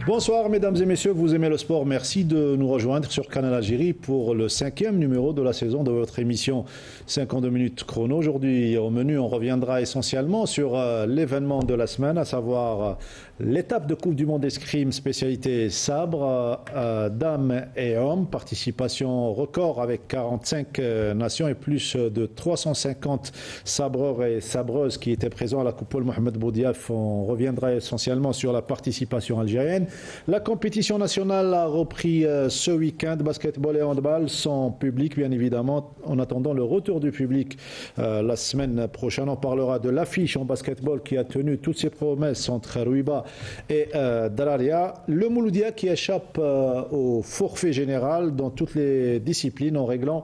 Bonsoir mesdames et messieurs, vous aimez le sport, merci de nous rejoindre sur Canal Algérie pour le 5e numéro de la saison de votre émission 52 minutes chrono. Aujourd'hui au menu, on reviendra essentiellement sur l'événement de la semaine, à savoir l'étape de Coupe du Monde d'escrime spécialité sabre, dames et hommes, participation record avec 45 nations et plus de 350 sabreurs et sabreuses qui étaient présents à la Coupe Mohamed Boudiaf. On reviendra essentiellement sur la participation algérienne. La compétition nationale a repris ce week-end, basketball et handball, sans public bien évidemment. En attendant le retour du public la semaine prochaine, on parlera de l'affiche en basketball qui a tenu toutes ses promesses entre Rouiba et Dalaria. Le Mouloudia qui échappe au forfait général dans toutes les disciplines en réglant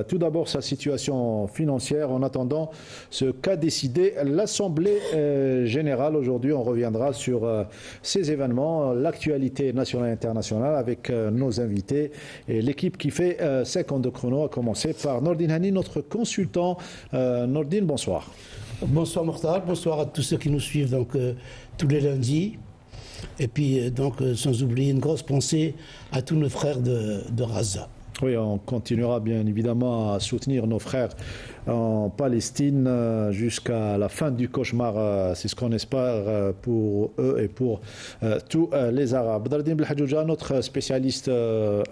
tout d'abord sa situation financière. En attendant ce qu'a décidé l'Assemblée générale. Aujourd'hui, on reviendra sur ces événements, l'actualité nationale et internationale avec nos invités et l'équipe qui fait 52 chrono, à commencer par Nordine Hani, notre consultant. Nordine, bonsoir. Bonsoir Mokhtar, bonsoir à tous ceux qui nous suivent donc, tous les lundis. Et puis donc sans oublier une grosse pensée à tous nos frères de Gaza. Oui, on continuera bien évidemment à soutenir nos frères en Palestine jusqu'à la fin du cauchemar. C'est ce qu'on espère pour eux et pour tous les Arabes. Badardine Belhadjouja, notre spécialiste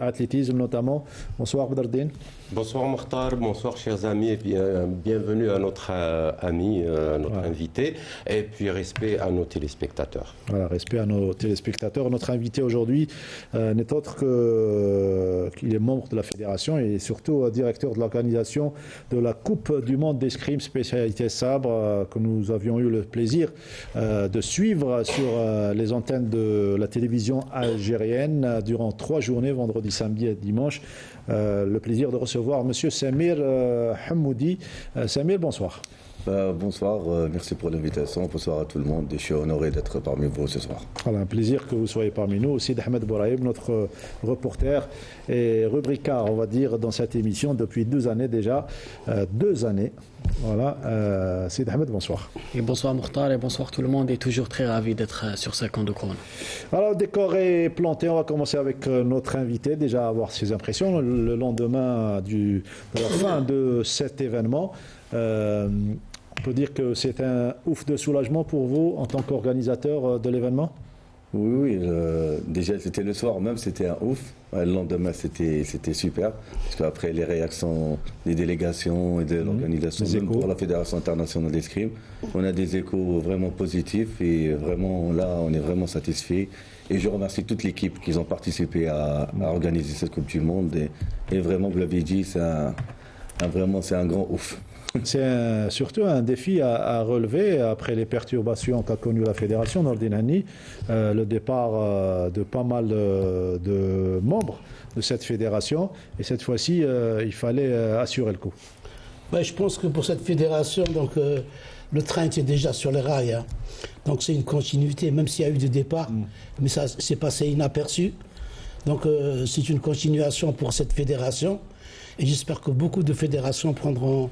athlétisme notamment. Bonsoir Badardine. Bonsoir Mokhtar, bonsoir chers amis et bienvenue à notre ami, notre invité, et puis respect à nos téléspectateurs. Voilà, respect à nos téléspectateurs. Notre invité aujourd'hui n'est autre qu'il est membre de la fédération et surtout directeur de l'organisation de la Coupe du Monde d'escrime spécialité sabre que nous avions eu le plaisir de suivre sur les antennes de la télévision algérienne durant 3 journées, vendredi, samedi et dimanche. Le plaisir de recevoir Monsieur Samir Hammoudi. Samir, bonsoir. Bonsoir, merci pour l'invitation. Bonsoir à tout le monde. Je suis honoré d'être parmi vous ce soir. Voilà, un plaisir que vous soyez parmi nous. Aussi Ahmed Bouraïb, notre reporter et rubricard, on va dire, dans cette émission depuis 2 années déjà. 2 années. Voilà. Sid Ahmed, bonsoir. Et bonsoir Mokhtar et bonsoir tout le monde. Et toujours très ravi d'être sur 52 chrono. Alors, le décor est planté. On va commencer avec notre invité, déjà avoir ses impressions le lendemain de la fin de cet événement. On peut dire que c'est un ouf de soulagement pour vous en tant qu'organisateur de l'événement? Oui, déjà c'était le soir même, c'était un ouf. Le lendemain c'était super, parce qu'après les réactions des délégations et de l'organisation, même pour la Fédération internationale d'escrime, on a des échos vraiment positifs et vraiment là on est vraiment satisfait. Et je remercie toute l'équipe qui ont participé à organiser cette Coupe du Monde et vraiment, vous l'avez dit, c'est un grand ouf. C'est surtout un défi à relever après les perturbations qu'a connues la fédération Nordine Hani, le départ de pas mal de membres de cette fédération. Et cette fois-ci, il fallait assurer le coup. Je pense que pour cette fédération, donc, le train était déjà sur les rails. Hein. Donc c'est une continuité, même s'il y a eu des départs, mais ça s'est passé inaperçu. Donc c'est une continuation pour cette fédération. Et j'espère que beaucoup de fédérations prendront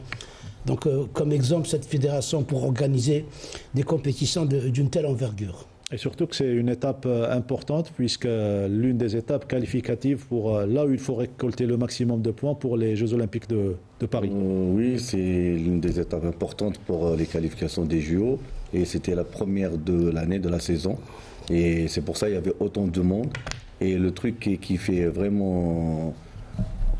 donc, comme exemple cette fédération pour organiser des compétitions d'une telle envergure. Et surtout que c'est une étape importante puisque l'une des étapes qualificatives pour là où il faut récolter le maximum de points pour les Jeux Olympiques de Paris. Oui, c'est l'une des étapes importantes pour les qualifications des JO et c'était la première de l'année, de la saison. Et c'est pour ça qu'il y avait autant de monde. Et le truc qui fait vraiment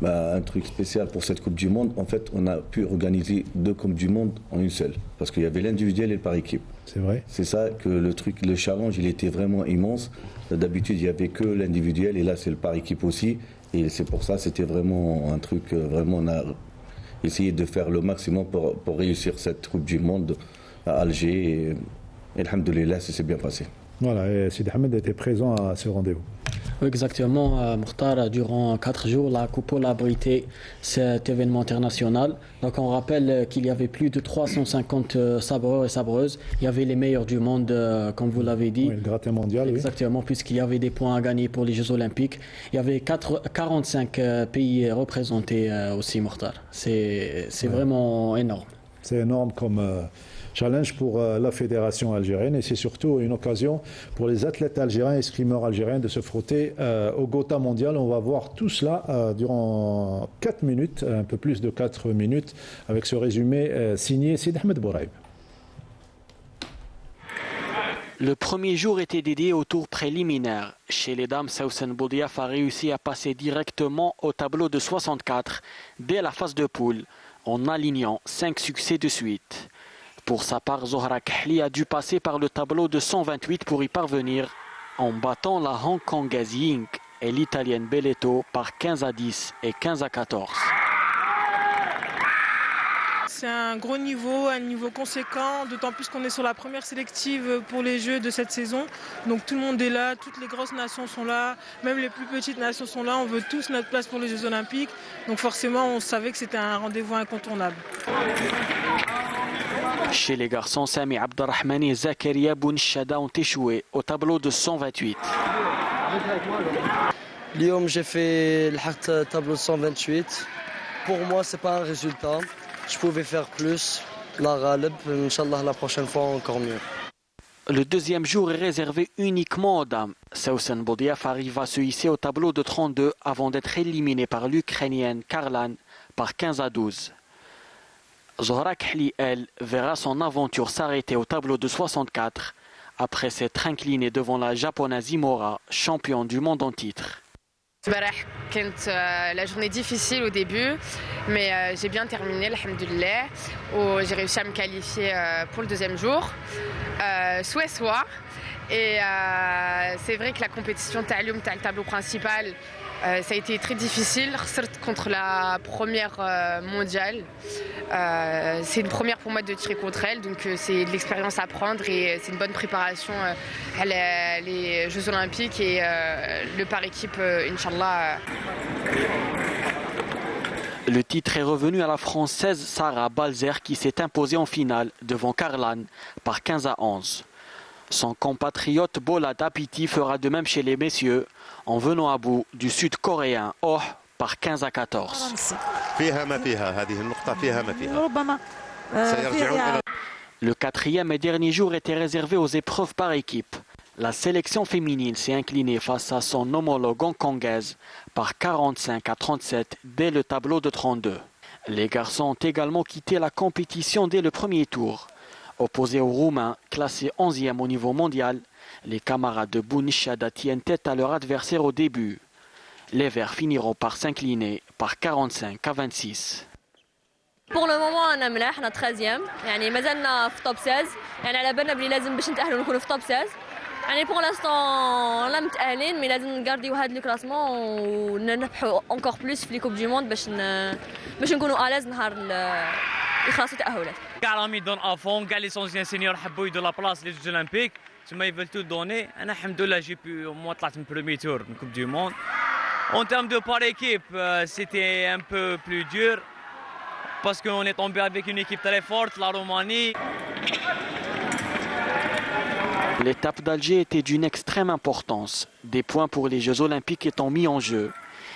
un truc spécial pour cette Coupe du Monde, en fait, on a pu organiser 2 Coupes du Monde en une seule. Parce qu'il y avait l'individuel et le par équipe. C'est vrai. C'est ça que le challenge, il était vraiment immense. D'habitude, il n'y avait que l'individuel et là, c'est le par équipe aussi. Et c'est pour ça, c'était vraiment un truc, vraiment, on a essayé de faire le maximum pour réussir cette Coupe du Monde à Alger. Et alhamdoulilah, ça s'est bien passé. Voilà, et Sid Ahmed était présent à ce rendez-vous. Exactement, Mokhtar, durant 4 jours, la Coupola a abrité cet événement international. Donc on rappelle qu'il y avait plus de 350 sabreurs et sabreuses. Il y avait les meilleurs du monde, comme vous l'avez dit. Oui, le gratin mondial, exactement, oui. Puisqu'il y avait des points à gagner pour les Jeux Olympiques. Il y avait 45 pays représentés aussi, Mokhtar. C'est vraiment énorme. C'est énorme challenge pour la fédération algérienne et c'est surtout une occasion pour les athlètes algériens et escrimeurs algériens de se frotter au Gotha mondial. On va voir tout cela durant 4 minutes, un peu plus de 4 minutes, avec ce résumé signé Sid Ahmed Bouraïb. Le premier jour était dédié au tour préliminaire. Chez les dames, Soussen Boudiaf a réussi à passer directement au tableau de 64 dès la phase de poule, en alignant 5 succès de suite. Pour sa part, Zohra Kahli a dû passer par le tableau de 128 pour y parvenir, en battant la Hongkongaise Ying et l'Italienne Belletto par 15-10 et 15-14. C'est un gros niveau, un niveau conséquent, d'autant plus qu'on est sur la première sélective pour les Jeux de cette saison. Donc tout le monde est là, toutes les grosses nations sont là, même les plus petites nations sont là. On veut tous notre place pour les Jeux Olympiques. Donc forcément, on savait que c'était un rendez-vous incontournable. Chez les garçons, Sami Abdelrahman et Zakaria Bounchada ont échoué au tableau de 128. اليوم j'ai fait le tableau de 128. Pour moi, c'est pas un résultat. Je pouvais faire plus. La Ghalib, Inch'Allah, la prochaine fois encore mieux. Le deuxième jour est réservé uniquement aux dames. Soussen Boudiaf arrive à se hisser au tableau de 32 avant d'être éliminée par l'Ukrainienne Karlan par 15-12. Zohra Kahli, elle, verra son aventure s'arrêter au tableau de 64 après s'être inclinée devant la japonaise Imora, championne du monde en titre. البارح كانت la journée difficile au début, mais j'ai bien terminé, alhamdoulilah, où j'ai réussi à me qualifier pour le deuxième jour, soit. Et c'est vrai que la compétition Ta'alum, le tableau principal, ça a été très difficile, contre la première mondiale. C'est une première pour moi de tirer contre elle, donc c'est de l'expérience à prendre et c'est une bonne préparation à les Jeux Olympiques et le par équipe, Inch'Allah. Le titre est revenu à la Française Sarah Balzer qui s'est imposée en finale devant Karlan par 15-11. Son compatriote Bolat Apiti fera de même chez les messieurs en venant à bout du sud-coréen Oh par 15-14. Le quatrième et dernier jour était réservé aux épreuves par équipe. La sélection féminine s'est inclinée face à son homologue hongkongaise par 45-37 dès le tableau de 32. Les garçons ont également quitté la compétition dès le premier tour. Opposés aux Roumains, classés 11e au niveau mondial, les camarades de Bounchada tiennent tête à leur adversaire au début. Les Verts finiront par s'incliner par 45-26. Pour le moment انا ملاح احنا 13e يعني ما زلنا في توب 16 يعني على بالنا بلي لازم باش نتاهلوا نكونوا في توب 16 يعني pour l'instant لا متاهلين مي لازم نغارديو هذا الكلاسمون ونربحوا encore plus في لي كوب دي موند باش نكونوا الاز نهار يخلصوا تاهلات. كاع راهم يدون افون كاع لي سونسيان سينيور حبوا يدوا لا بلاص لي جوز اولمبيك تما يفل تو دوني انا الحمد لله جي بي مو طلعت من بروميي تور من كوب دي موند. En termes de par équipe, c'était un peu plus dur parce qu'on est tombé avec une équipe très forte, la Roumanie. L'étape d'Alger était d'une extrême importance. Des points pour les Jeux Olympiques étant mis en jeu.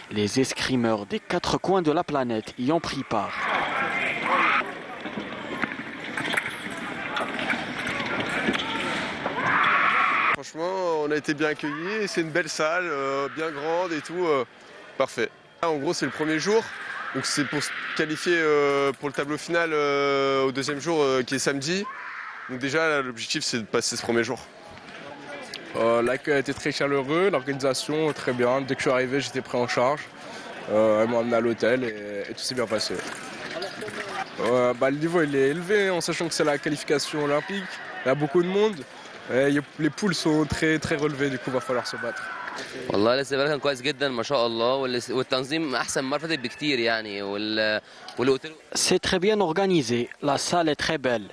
Les escrimeurs des 4 coins de la planète y ont pris part. Franchement, on a été bien accueillis, c'est une belle salle, bien grande et tout, parfait. En gros, c'est le premier jour, donc c'est pour se qualifier pour le tableau final au deuxième jour qui est samedi. Donc déjà, l'objectif, c'est de passer ce premier jour. L'accueil a été très chaleureux, l'organisation très bien. Dès que je suis arrivé, j'étais pris en charge. Ils m'ont amené à l'hôtel et tout s'est bien passé. Le niveau il est élevé en sachant que c'est la qualification olympique. Il y a beaucoup de monde. Les poules sont très très relevées, du coup il va falloir se battre. والله الاستقبال كان كويس جدا ما شاء الله والتنظيم احسن من المره اللي فاتت بكتير يعني والاوتيل. C'est très bien organisé, la salle est très belle.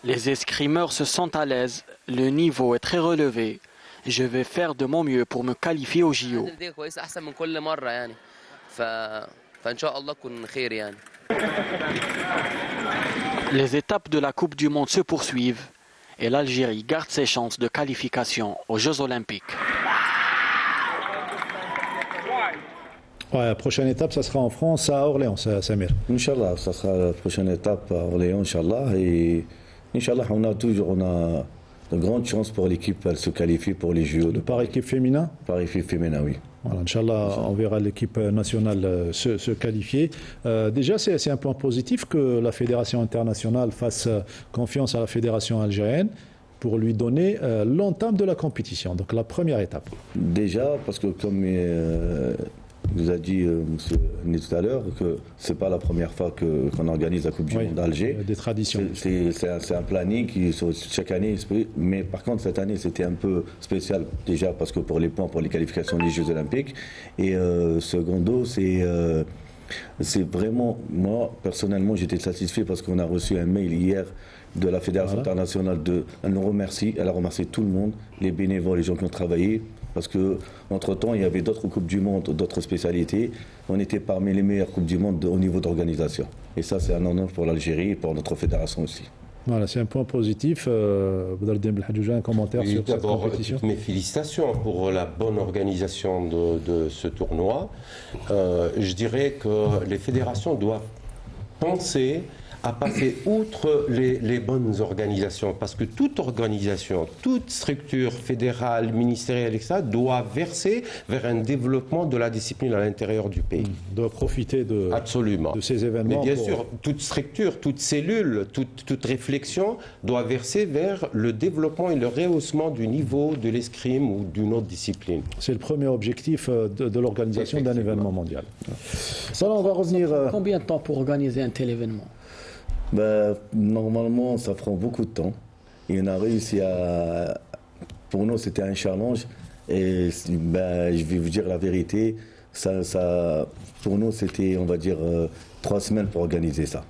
Les escrimeurs se sentent à l'aise, le niveau est très relevé. Je vais faire de mon mieux pour me qualifier au JO. كويس احسن من كل مره يعني فان شاء الله تكون خير يعني. Les étapes de la Coupe du Monde se poursuivent et l'Algérie garde ses chances de qualification aux Jeux Olympiques. Ouais, la prochaine étape, ça sera en France, à Orléans, Samir. Inch'Allah, ça sera la prochaine étape à Orléans, Inch'Allah. Et Inch'Allah, on a de grandes chances pour l'équipe à se qualifier pour les JO. Par équipe féminin? Par équipe féminin, oui. Voilà, Inch'Allah, on verra l'équipe nationale se qualifier. Déjà, c'est un point positif que la fédération internationale fasse confiance à la fédération algérienne pour lui donner l'entame de la compétition, donc la première étape. Déjà, parce que comme nous a dit M. Né tout à l'heure, que ce n'est pas la première fois qu'on organise la Coupe du Monde d'Alger. Des traditions. C'est un planning qui, chaque année, mais par contre cette année c'était un peu spécial déjà parce que pour les points, pour les qualifications des Jeux Olympiques. Et secondo, c'est vraiment, moi personnellement j'étais satisfait parce qu'on a reçu un mail hier de la Fédération internationale, elle nous remercie, elle a remercié tout le monde, les bénévoles, les gens qui ont travaillé, parce qu'entre-temps il y avait d'autres Coupes du Monde, d'autres spécialités, on était parmi les meilleures Coupes du Monde au niveau d'organisation. Et ça c'est un honneur pour l'Algérie et pour notre fédération aussi. Voilà, c'est un point positif. Boudardine Belhadjouja, un commentaire sur cette compétition. Mes félicitations pour la bonne organisation de ce tournoi. Je dirais que les fédérations doivent penser à passer outre les bonnes organisations, parce que toute organisation, toute structure fédérale, ministérielle, etc., doit verser vers un développement de la discipline à l'intérieur du pays. Doit profiter de ces événements. Mais bien sûr, toute structure, toute cellule, toute réflexion doit verser vers le développement et le rehaussement du niveau de l'escrime ou d'une autre discipline. C'est le premier objectif de l'organisation d'un événement mondial. Ça, on va revenir... Combien de temps pour organiser un tel événement? Normalement, ça prend beaucoup de temps. Et on a réussi à... Pour nous, c'était un challenge. Et je vais vous dire la vérité, pour nous, c'était, on va dire, 3 semaines pour organiser ça.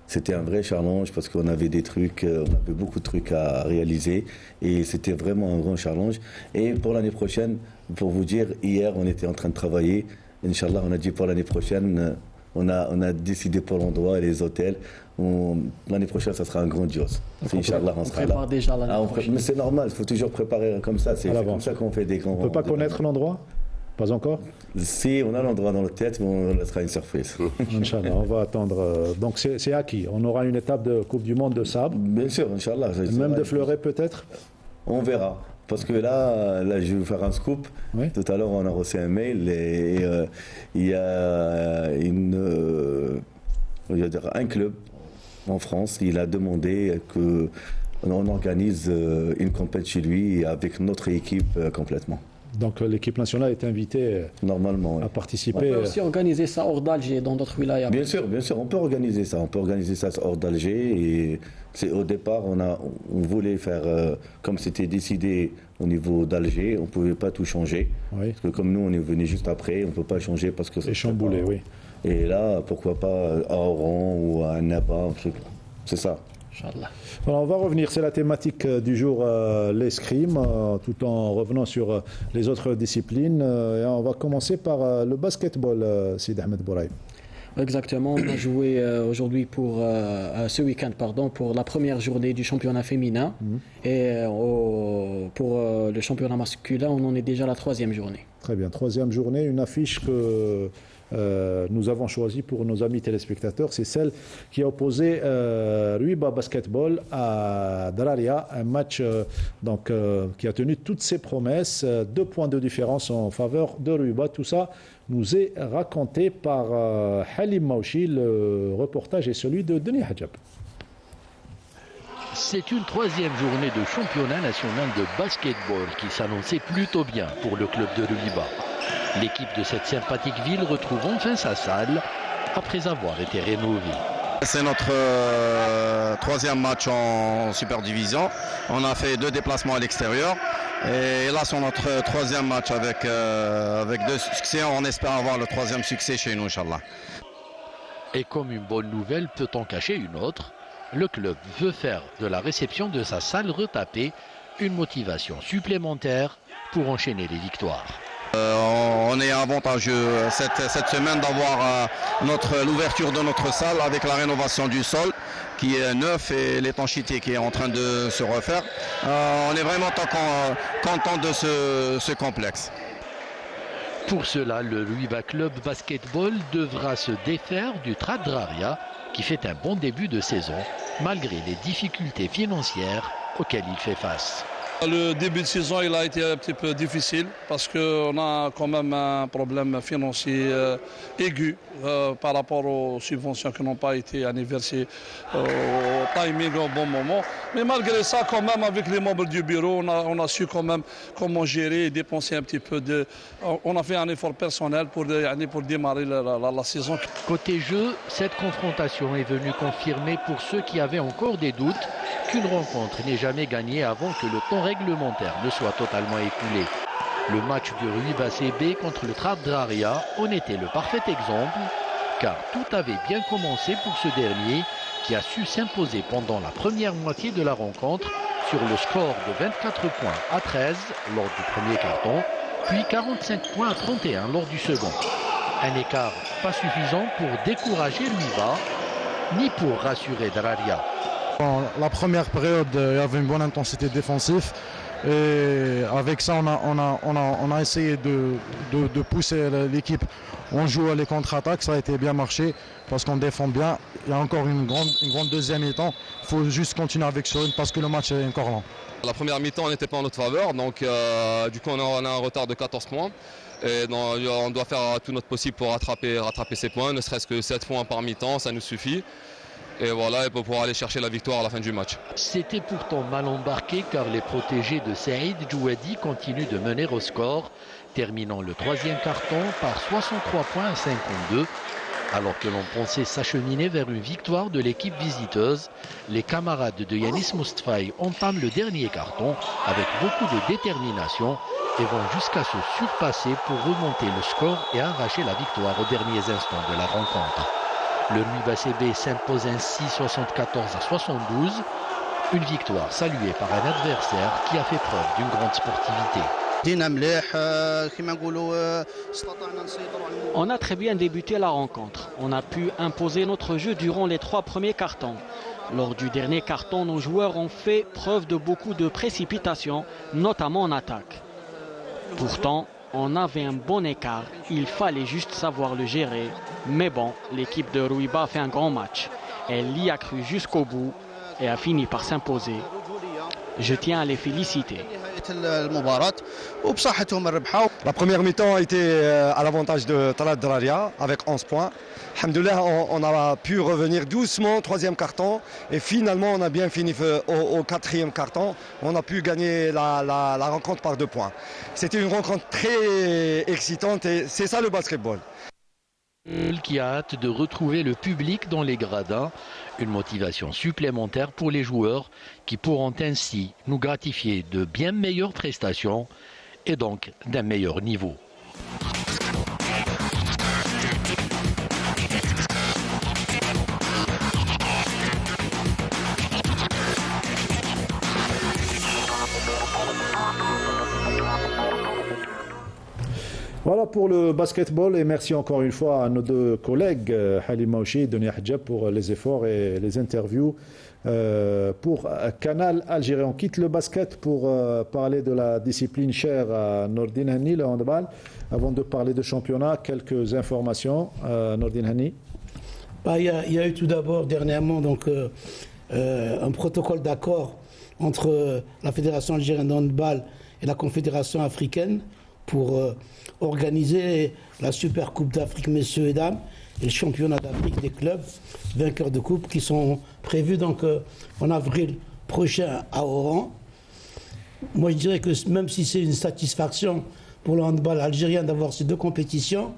C'était un vrai challenge parce qu'on avait des trucs, on avait beaucoup de trucs à réaliser. Et c'était vraiment un grand challenge. Et pour l'année prochaine, pour vous dire, hier, on était en train de travailler. Inch'Allah, on a dit pour l'année prochaine... On a décidé pour l'endroit et les hôtels. L'année prochaine, ça sera un grandiose. Inch'Allah, on sera là. Déjà l'année prochaine. Mais c'est normal, il faut toujours préparer comme ça. C'est comme ça qu'on fait des grands. On ne peut pas connaître l'endroit? Pas encore? Si, on a l'endroit dans la tête, mais on laissera une surprise. Inch'Allah, on va attendre. Donc c'est acquis. On aura une étape de Coupe du Monde de sable. Bien sûr, Inch'Allah. Même de fleuret peut-être? On verra. Parce que là, je vais vous faire un scoop. Oui. Tout à l'heure, on a reçu un mail et il y a un club en France. Il a demandé qu'on organise une compétition chez lui avec notre équipe complètement. Donc l'équipe nationale est invitée normalement à participer. On peut aussi organiser ça hors d'Alger, dans d'autres wilayas. Bien sûr, on peut organiser ça. On peut organiser ça hors d'Alger. Et au départ, on voulait faire, comme c'était décidé au niveau d'Alger, on ne pouvait pas tout changer. Oui. Parce que comme nous, on est venu juste après, on ne peut pas changer parce que c'est chamboulé, oui. Et là, pourquoi pas à Oran ou à Naba, c'est ça. Voilà, on va revenir, c'est la thématique du jour, l'escrime, tout en revenant sur les autres disciplines. Et on va commencer par le basketball, Sid Ahmed Bouraï. Exactement, on a joué aujourd'hui ce week-end pour la première journée du championnat féminin. Et pour le championnat masculin, on en est déjà à la 3e journée. Très bien, 3e journée, une affiche que nous avons choisie pour nos amis téléspectateurs, c'est celle qui a opposé Ruiba Basketball à Dararia, un match qui a tenu toutes ses promesses, 2 points de différence en faveur de Ruiba. Tout ça nous est raconté par Halim Maouchi. Le reportage est celui de Denis Hadjab. C'est une 3e journée de championnat national de basketball qui s'annonçait plutôt bien pour le club de Ruiba. L'équipe de cette sympathique ville retrouve enfin sa salle après avoir été rénovée. C'est notre 3e match en Super Division. On a fait 2 déplacements à l'extérieur. Et là, c'est notre 3e match avec 2 succès. On espère avoir le 3e succès chez nous, Inch'Allah. Et comme une bonne nouvelle peut en cacher une autre, le club veut faire de la réception de sa salle retapée une motivation supplémentaire pour enchaîner les victoires. On est avantageux cette semaine d'avoir l'ouverture de notre salle avec la rénovation du sol qui est neuf et l'étanchéité qui est en train de se refaire. On est vraiment content de ce complexe. Pour cela, le Ruiba Club Basketball devra se défaire du Trad Draria qui fait un bon début de saison, malgré les difficultés financières auxquelles il fait face. Le début de saison il a été un petit peu difficile parce qu'on a quand même un problème financier aigu par rapport aux subventions qui n'ont pas été versées au timing au bon moment. Mais malgré ça, quand même, avec les membres du bureau, on a su quand même comment gérer et dépenser un petit peu. On a fait un effort personnel pour démarrer la saison. Côté jeu, cette confrontation est venue confirmer pour ceux qui avaient encore des doutes qu'une rencontre n'est jamais gagnée avant que le temps réglementaire ne soit totalement écoulé. Le match de Ruiba CB contre le Trab Draria en était le parfait exemple, car tout avait bien commencé pour ce dernier qui a su s'imposer pendant la première moitié de la rencontre sur le score de 24 points à 13 lors du premier carton, puis 45 points à 31 lors du second. Un écart pas suffisant pour décourager Ruiba, ni pour rassurer Draria. Dans la première période, il y avait une bonne intensité défensive. Et avec ça, on a essayé de pousser l'équipe. On joue les contre-attaques, ça a été bien marché parce qu'on défend bien. Il y a encore une grande deuxième mi-temps. Il faut juste continuer avec ce rythme parce que le match est encore lent. La première mi-temps n'était pas en notre faveur, donc du coup on a un retard de 14 points. Et on doit faire tout notre possible pour rattraper ces points, ne serait-ce que 7 points par mi-temps, ça nous suffit. Et voilà, pour pouvoir aller chercher la victoire à la fin du match. C'était pourtant mal embarqué car les protégés de Saïd Djouadi continuent de mener au score, terminant le troisième carton par 63 points à 52. Alors que l'on pensait s'acheminer vers une victoire de l'équipe visiteuse, les camarades de Yanis Moustfaï entament le dernier carton avec beaucoup de détermination et vont jusqu'à se surpasser pour remonter le score et arracher la victoire aux derniers instants de la rencontre. Le Ruiba CB s'impose ainsi 74 à 72, une victoire saluée par un adversaire qui a fait preuve d'une grande sportivité. On a très bien débuté la rencontre. On a pu imposer notre jeu durant les 3 premiers cartons. Lors du dernier carton, nos joueurs ont fait preuve de beaucoup de précipitation, notamment en attaque. Pourtant, on avait un bon écart, il fallait juste savoir le gérer. Mais bon, l'équipe de Ruiba a fait un grand match. Elle y a cru jusqu'au bout et a fini par s'imposer. Je tiens à les féliciter. La première mi-temps a été à l'avantage de Talat Draria avec 11 points. Alhamdoulilah, on a pu revenir doucement au troisième carton et finalement on a bien fini au quatrième carton. On a pu gagner la rencontre par 2 points. C'était une rencontre très excitante et c'est ça le basketball. Qui a hâte de retrouver le public dans les gradins, une motivation supplémentaire pour les joueurs qui pourront ainsi nous gratifier de bien meilleures prestations et donc d'un meilleur niveau. Voilà pour le basketball et merci encore une fois à nos deux collègues Halima Ouchi et Denis Hadjab pour les efforts et les interviews pour Canal Algérie. On quitte le basket pour parler de la discipline chère à Nordine Hani, le handball. Avant de parler de championnat, quelques informations. Nordine Hani. Il y a eu tout d'abord dernièrement donc, un protocole d'accord entre la Fédération algérienne de handball et la Confédération africaine pour organiser la Super Coupe d'Afrique messieurs et dames et le championnat d'Afrique des clubs vainqueurs de coupe qui sont prévus donc en avril prochain à Oran. Moi je dirais que même si c'est une satisfaction pour le handball algérien d'avoir ces 2 compétitions,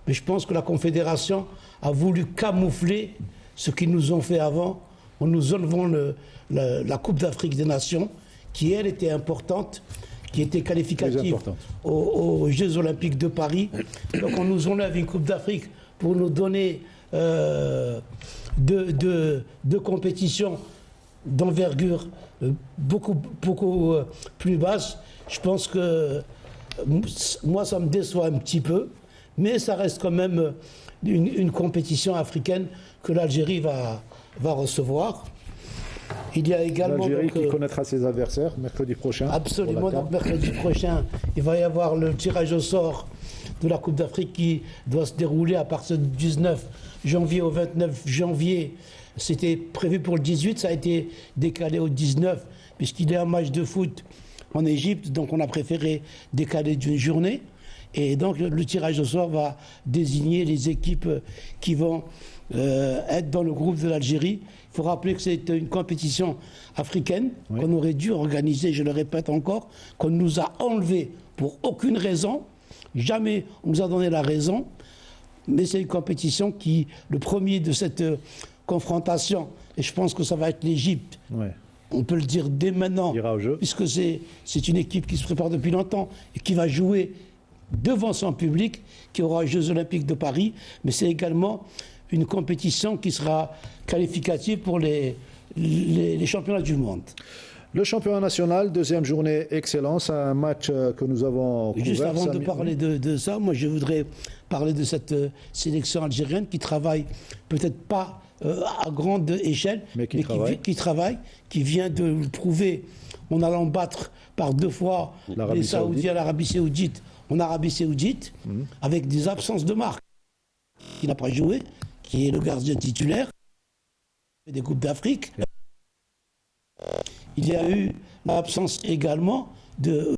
mais je pense que la Confédération a voulu camoufler ce qu'ils nous ont fait avant en nous enlevant la Coupe d'Afrique des Nations qui elle était importante, qui était qualificative aux Jeux Olympiques de Paris. Donc on nous enlève une Coupe d'Afrique pour nous donner deux compétitions d'envergure beaucoup plus basse. Je pense que moi ça me déçoit un petit peu, mais ça reste quand même une compétition africaine que l'Algérie va recevoir. Il y a également l'Algérie qui connaîtra ses adversaires mercredi prochain. Absolument, donc mercredi prochain, il va y avoir le tirage au sort de la Coupe d'Afrique qui doit se dérouler à partir du 19 janvier au 29 janvier. C'était prévu pour le 18, ça a été décalé au 19, puisqu'il y a un match de foot en Égypte, donc on a préféré décaler d'une journée. Et donc le tirage au sort va désigner les équipes qui vont être dans le groupe de l'Algérie. Il faut rappeler que c'est une compétition africaine qu'on aurait dû organiser, je le répète encore, qu'on nous a enlevé pour aucune raison. Jamais on nous a donné la raison. Mais c'est une compétition qui, le premier de cette confrontation, et je pense que ça va être l'Égypte. On peut le dire dès maintenant, puisque c'est une équipe qui se prépare depuis longtemps et qui va jouer devant son public, qui aura les Jeux Olympiques de Paris, mais c'est également une compétition qui sera qualificative pour les championnats du monde. Le championnat national, deuxième journée excellence, un match que nous avons couvert. Juste avant de parler de ça, moi je voudrais parler de cette sélection algérienne qui travaille peut-être pas à grande échelle, mais qui travaille, qui vient de le prouver en allant battre par 2 fois les Saoudiens, l'Arabie Saoudite, en Arabie Saoudite, avec des absences de marque. Qui n'a pas joué, qui est le gardien titulaire des Coupes d'Afrique. Il y a eu l'absence également de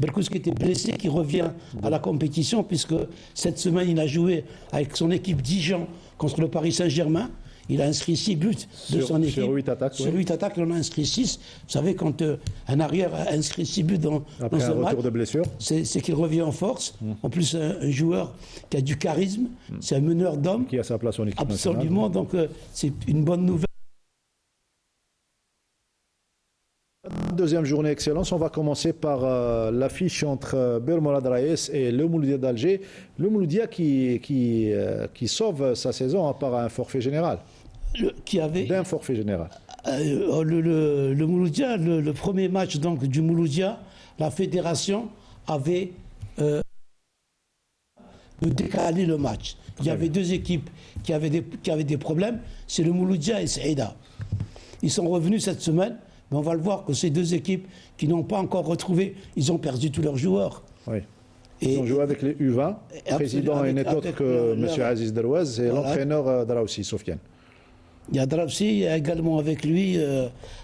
Berkous qui était blessé, qui revient à la compétition, puisque cette semaine il a joué avec son équipe Dijon contre le Paris Saint-Germain. Il a inscrit 6 buts de son équipe. Sur 8 attaques. Sur 8 attaques, il en a inscrit 6. Vous savez, quand un arrière a inscrit 6 buts dans un retour de blessure, c'est qu'il revient en force. En plus, un joueur qui a du charisme, c'est un meneur d'hommes. Qui a sa place en équipe nationale. Absolument, donc c'est une bonne nouvelle. Deuxième journée excellence, on va commencer par l'affiche entre Bir Morad Raïs et le Mouloudia d'Alger. Le Mouloudia qui sauve sa saison par un forfait général. D'un forfait général. Le Mouloudia, le premier match donc, du Mouloudia, la fédération avait décalé le match. Il y avait 2 équipes qui avaient des problèmes, c'est le Mouloudia et Saïda. Ils sont revenus cette semaine. Mais on va le voir que ces 2 équipes qui n'ont pas encore retrouvé, ils ont perdu tous leurs joueurs. Oui. Ils ont joué avec les U20. Le président n'est autre que M. Aziz Derouaz et l'entraîneur Draoussi, Sofiane. Il y a Draoussi, il y a également avec lui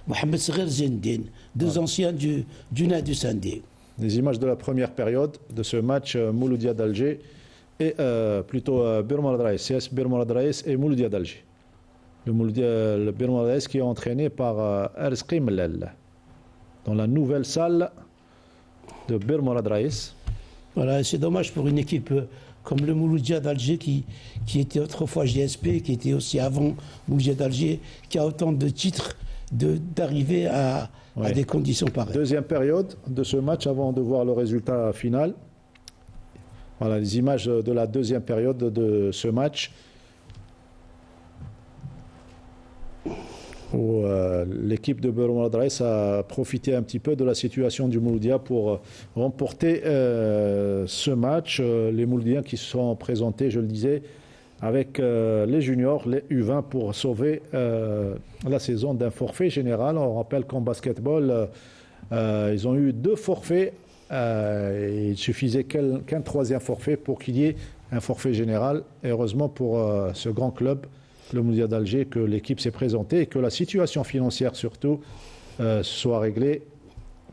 Mohamed Saghir Zindine, 2 anciens du Nadi Sandé. Les images de la première période de ce match Mouloudia d'Alger et plutôt Bir Morad Raïs, CS Bir Morad Raïs et Mouloudia d'Alger. Le Bir Morad Raïs qui est entraîné par Erzqi Mellel dans la nouvelle salle de Bir Morad Raïs. Voilà, c'est dommage pour une équipe comme le Mouloudia d'Alger qui était autrefois GSP, qui était aussi avant Mouloudia d'Alger, qui a autant de titres d'arriver à des conditions pareilles. Deuxième période de ce match avant de voir le résultat final. Voilà les images de la deuxième période de ce match, où l'équipe de Bir Morad Raïs a profité un petit peu de la situation du Mouloudia pour remporter ce match. Les Mouloudiens qui se sont présentés, je le disais, avec les juniors, les U20 pour sauver la saison d'un forfait général. On rappelle qu'en basketball, ils ont eu 2 forfaits. Il suffisait qu'un 3e forfait pour qu'il y ait un forfait général. Et heureusement pour ce grand club, le Mouloudia d'Alger, que l'équipe s'est présentée et que la situation financière surtout soit réglée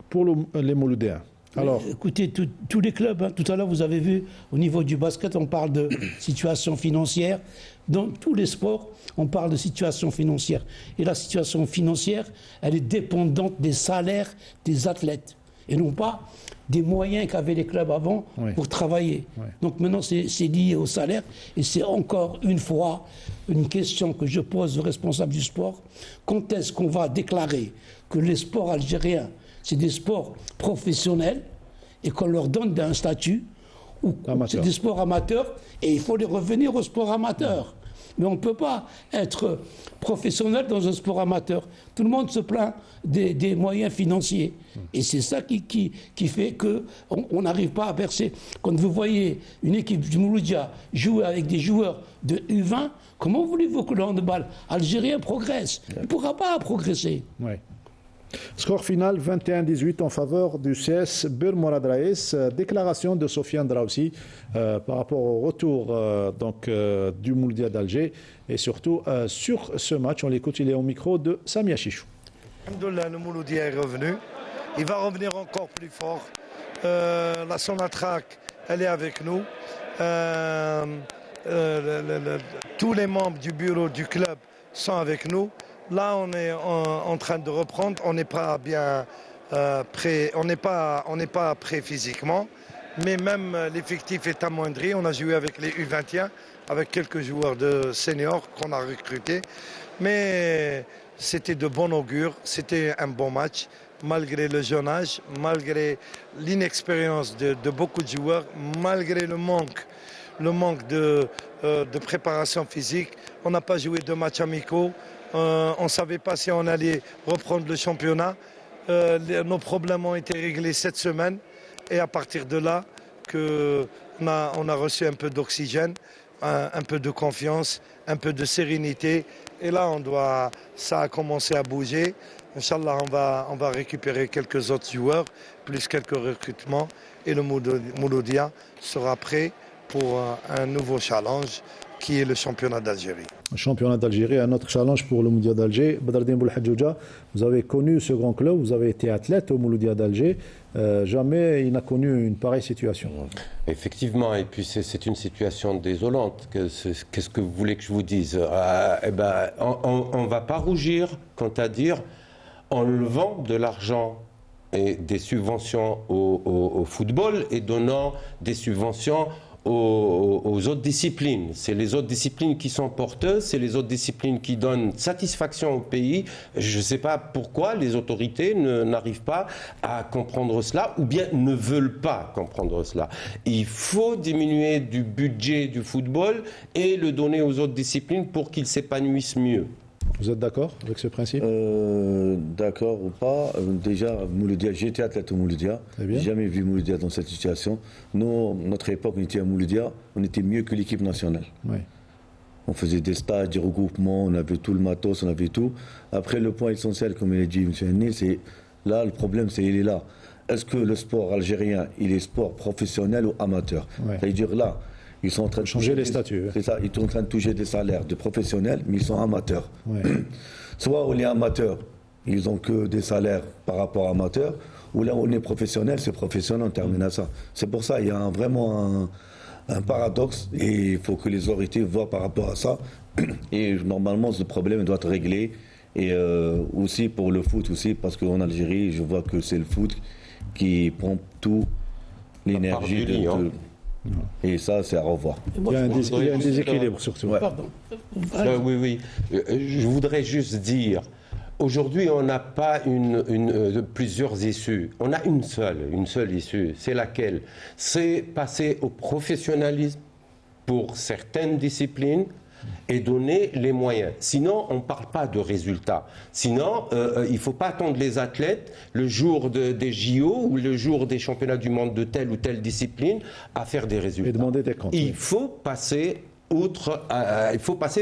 pour les Mouloudéens. Alors, écoutez, tous les clubs, tout à l'heure vous avez vu, au niveau du basket, on parle de situation financière. Dans tous les sports, on parle de situation financière. Et la situation financière, elle est dépendante des salaires des athlètes et non pas des moyens qu'avaient les clubs avant pour travailler. Donc maintenant, c'est lié au salaire et c'est encore une fois une question que je pose aux responsables du sport. Quand est-ce qu'on va déclarer que les sports algériens, c'est des sports professionnels et qu'on leur donne un statut ou c'est des sports amateurs et il faut les revenir au sport amateur. Mais on ne peut pas être professionnel dans un sport amateur. Tout le monde se plaint des moyens financiers. Et c'est ça qui fait qu'on n'arrive pas à percer. Quand vous voyez une équipe du Mouloudia jouer avec des joueurs de U20, comment voulez-vous que le handball algérien progresse? Il ne pourra pas progresser. Score final 21-18 en faveur du CS Bir Morad Raïs. Déclaration de Sofiane Draoussi par rapport au retour du Mouloudia d'Alger et surtout sur ce match. On l'écoute, il est au micro de Samia Chichou. Alhamdoulilah, le Mouloudia est revenu. Il va revenir encore plus fort. La Sonatrach, elle est avec nous. Tous les membres du bureau du club sont avec nous. Là, on est en train de reprendre. On n'est pas bien prêt. On n'est pas prêt physiquement. Mais même l'effectif est amoindri. On a joué avec les U21, avec quelques joueurs de seniors qu'on a recrutés. Mais c'était de bon augure. C'était un bon match. Malgré le jeune âge, malgré l'inexpérience de beaucoup de joueurs, malgré le manque de préparation physique. On n'a pas joué de matchs amicaux. On ne savait pas si on allait reprendre le championnat. Nos problèmes ont été réglés cette semaine. Et à partir de là, on a reçu un peu d'oxygène, un peu de confiance, un peu de sérénité. Et là, ça a commencé à bouger. Inch'Allah, on va récupérer quelques autres joueurs, plus quelques recrutements. Et le Mouloudia sera prêt pour un nouveau challenge qui est le championnat d'Algérie. Championnat d'Algérie, un autre challenge pour le Mouloudia d'Alger. Badardine Boulhadjouja, vous avez connu ce grand club, vous avez été athlète au Mouloudia d'Alger. Jamais il n'a connu une pareille situation. Effectivement, et puis c'est une situation désolante. Qu'est-ce que vous voulez que je vous dise? On ne va pas rougir quant à dire en levant de l'argent et des subventions au football et donnant des subventions aux autres disciplines. C'est les autres disciplines qui sont porteuses, c'est les autres disciplines qui donnent satisfaction au pays. Je ne sais pas pourquoi les autorités n'arrivent pas à comprendre cela ou bien ne veulent pas comprendre cela. Il faut diminuer du budget du football et le donner aux autres disciplines pour qu'ils s'épanouissent mieux. Vous êtes d'accord avec ce principe? D'accord ou pas. Déjà, Mouloudia, j'étais athlète au Mouloudia. J'ai jamais vu Mouloudia dans cette situation. Nous, notre époque, on était à Mouloudia, on était mieux que l'équipe nationale. Oui. On faisait des stages, des regroupements, on avait tout le matos, on avait tout. Après, le point essentiel, comme il a dit M. Henni, c'est là, le problème, il est là. Est-ce que le sport algérien, il est sport professionnel ou amateur? C'est-à-dire là, ils sont en train de changer les statuts. C'est ça, ils sont en train de toucher des salaires de professionnels, mais ils sont amateurs. Ouais. Soit on est amateur, ils n'ont que des salaires par rapport à amateurs, ou là on est professionnel, c'est professionnel, on termine à ça. C'est pour ça, il y a vraiment un paradoxe, et il faut que les autorités voient par rapport à ça. Et normalement, ce problème doit être réglé. Et aussi pour le foot, aussi, parce qu'en Algérie, je vois que c'est le foot qui prend toute l'énergie de... Et ça, c'est à revoir. Il y a un déséquilibre surtout. Ouais. Pardon. Oui. Je voudrais juste dire, aujourd'hui, on n'a pas plusieurs issues. On a une seule issue. C'est laquelle? C'est passer au professionnalisme pour certaines disciplines et donner les moyens. Sinon, on ne parle pas de résultats. Sinon, il ne faut pas attendre les athlètes le jour des JO ou le jour des championnats du monde de telle ou telle discipline à faire des résultats. Et demander des comptes. Il faut passer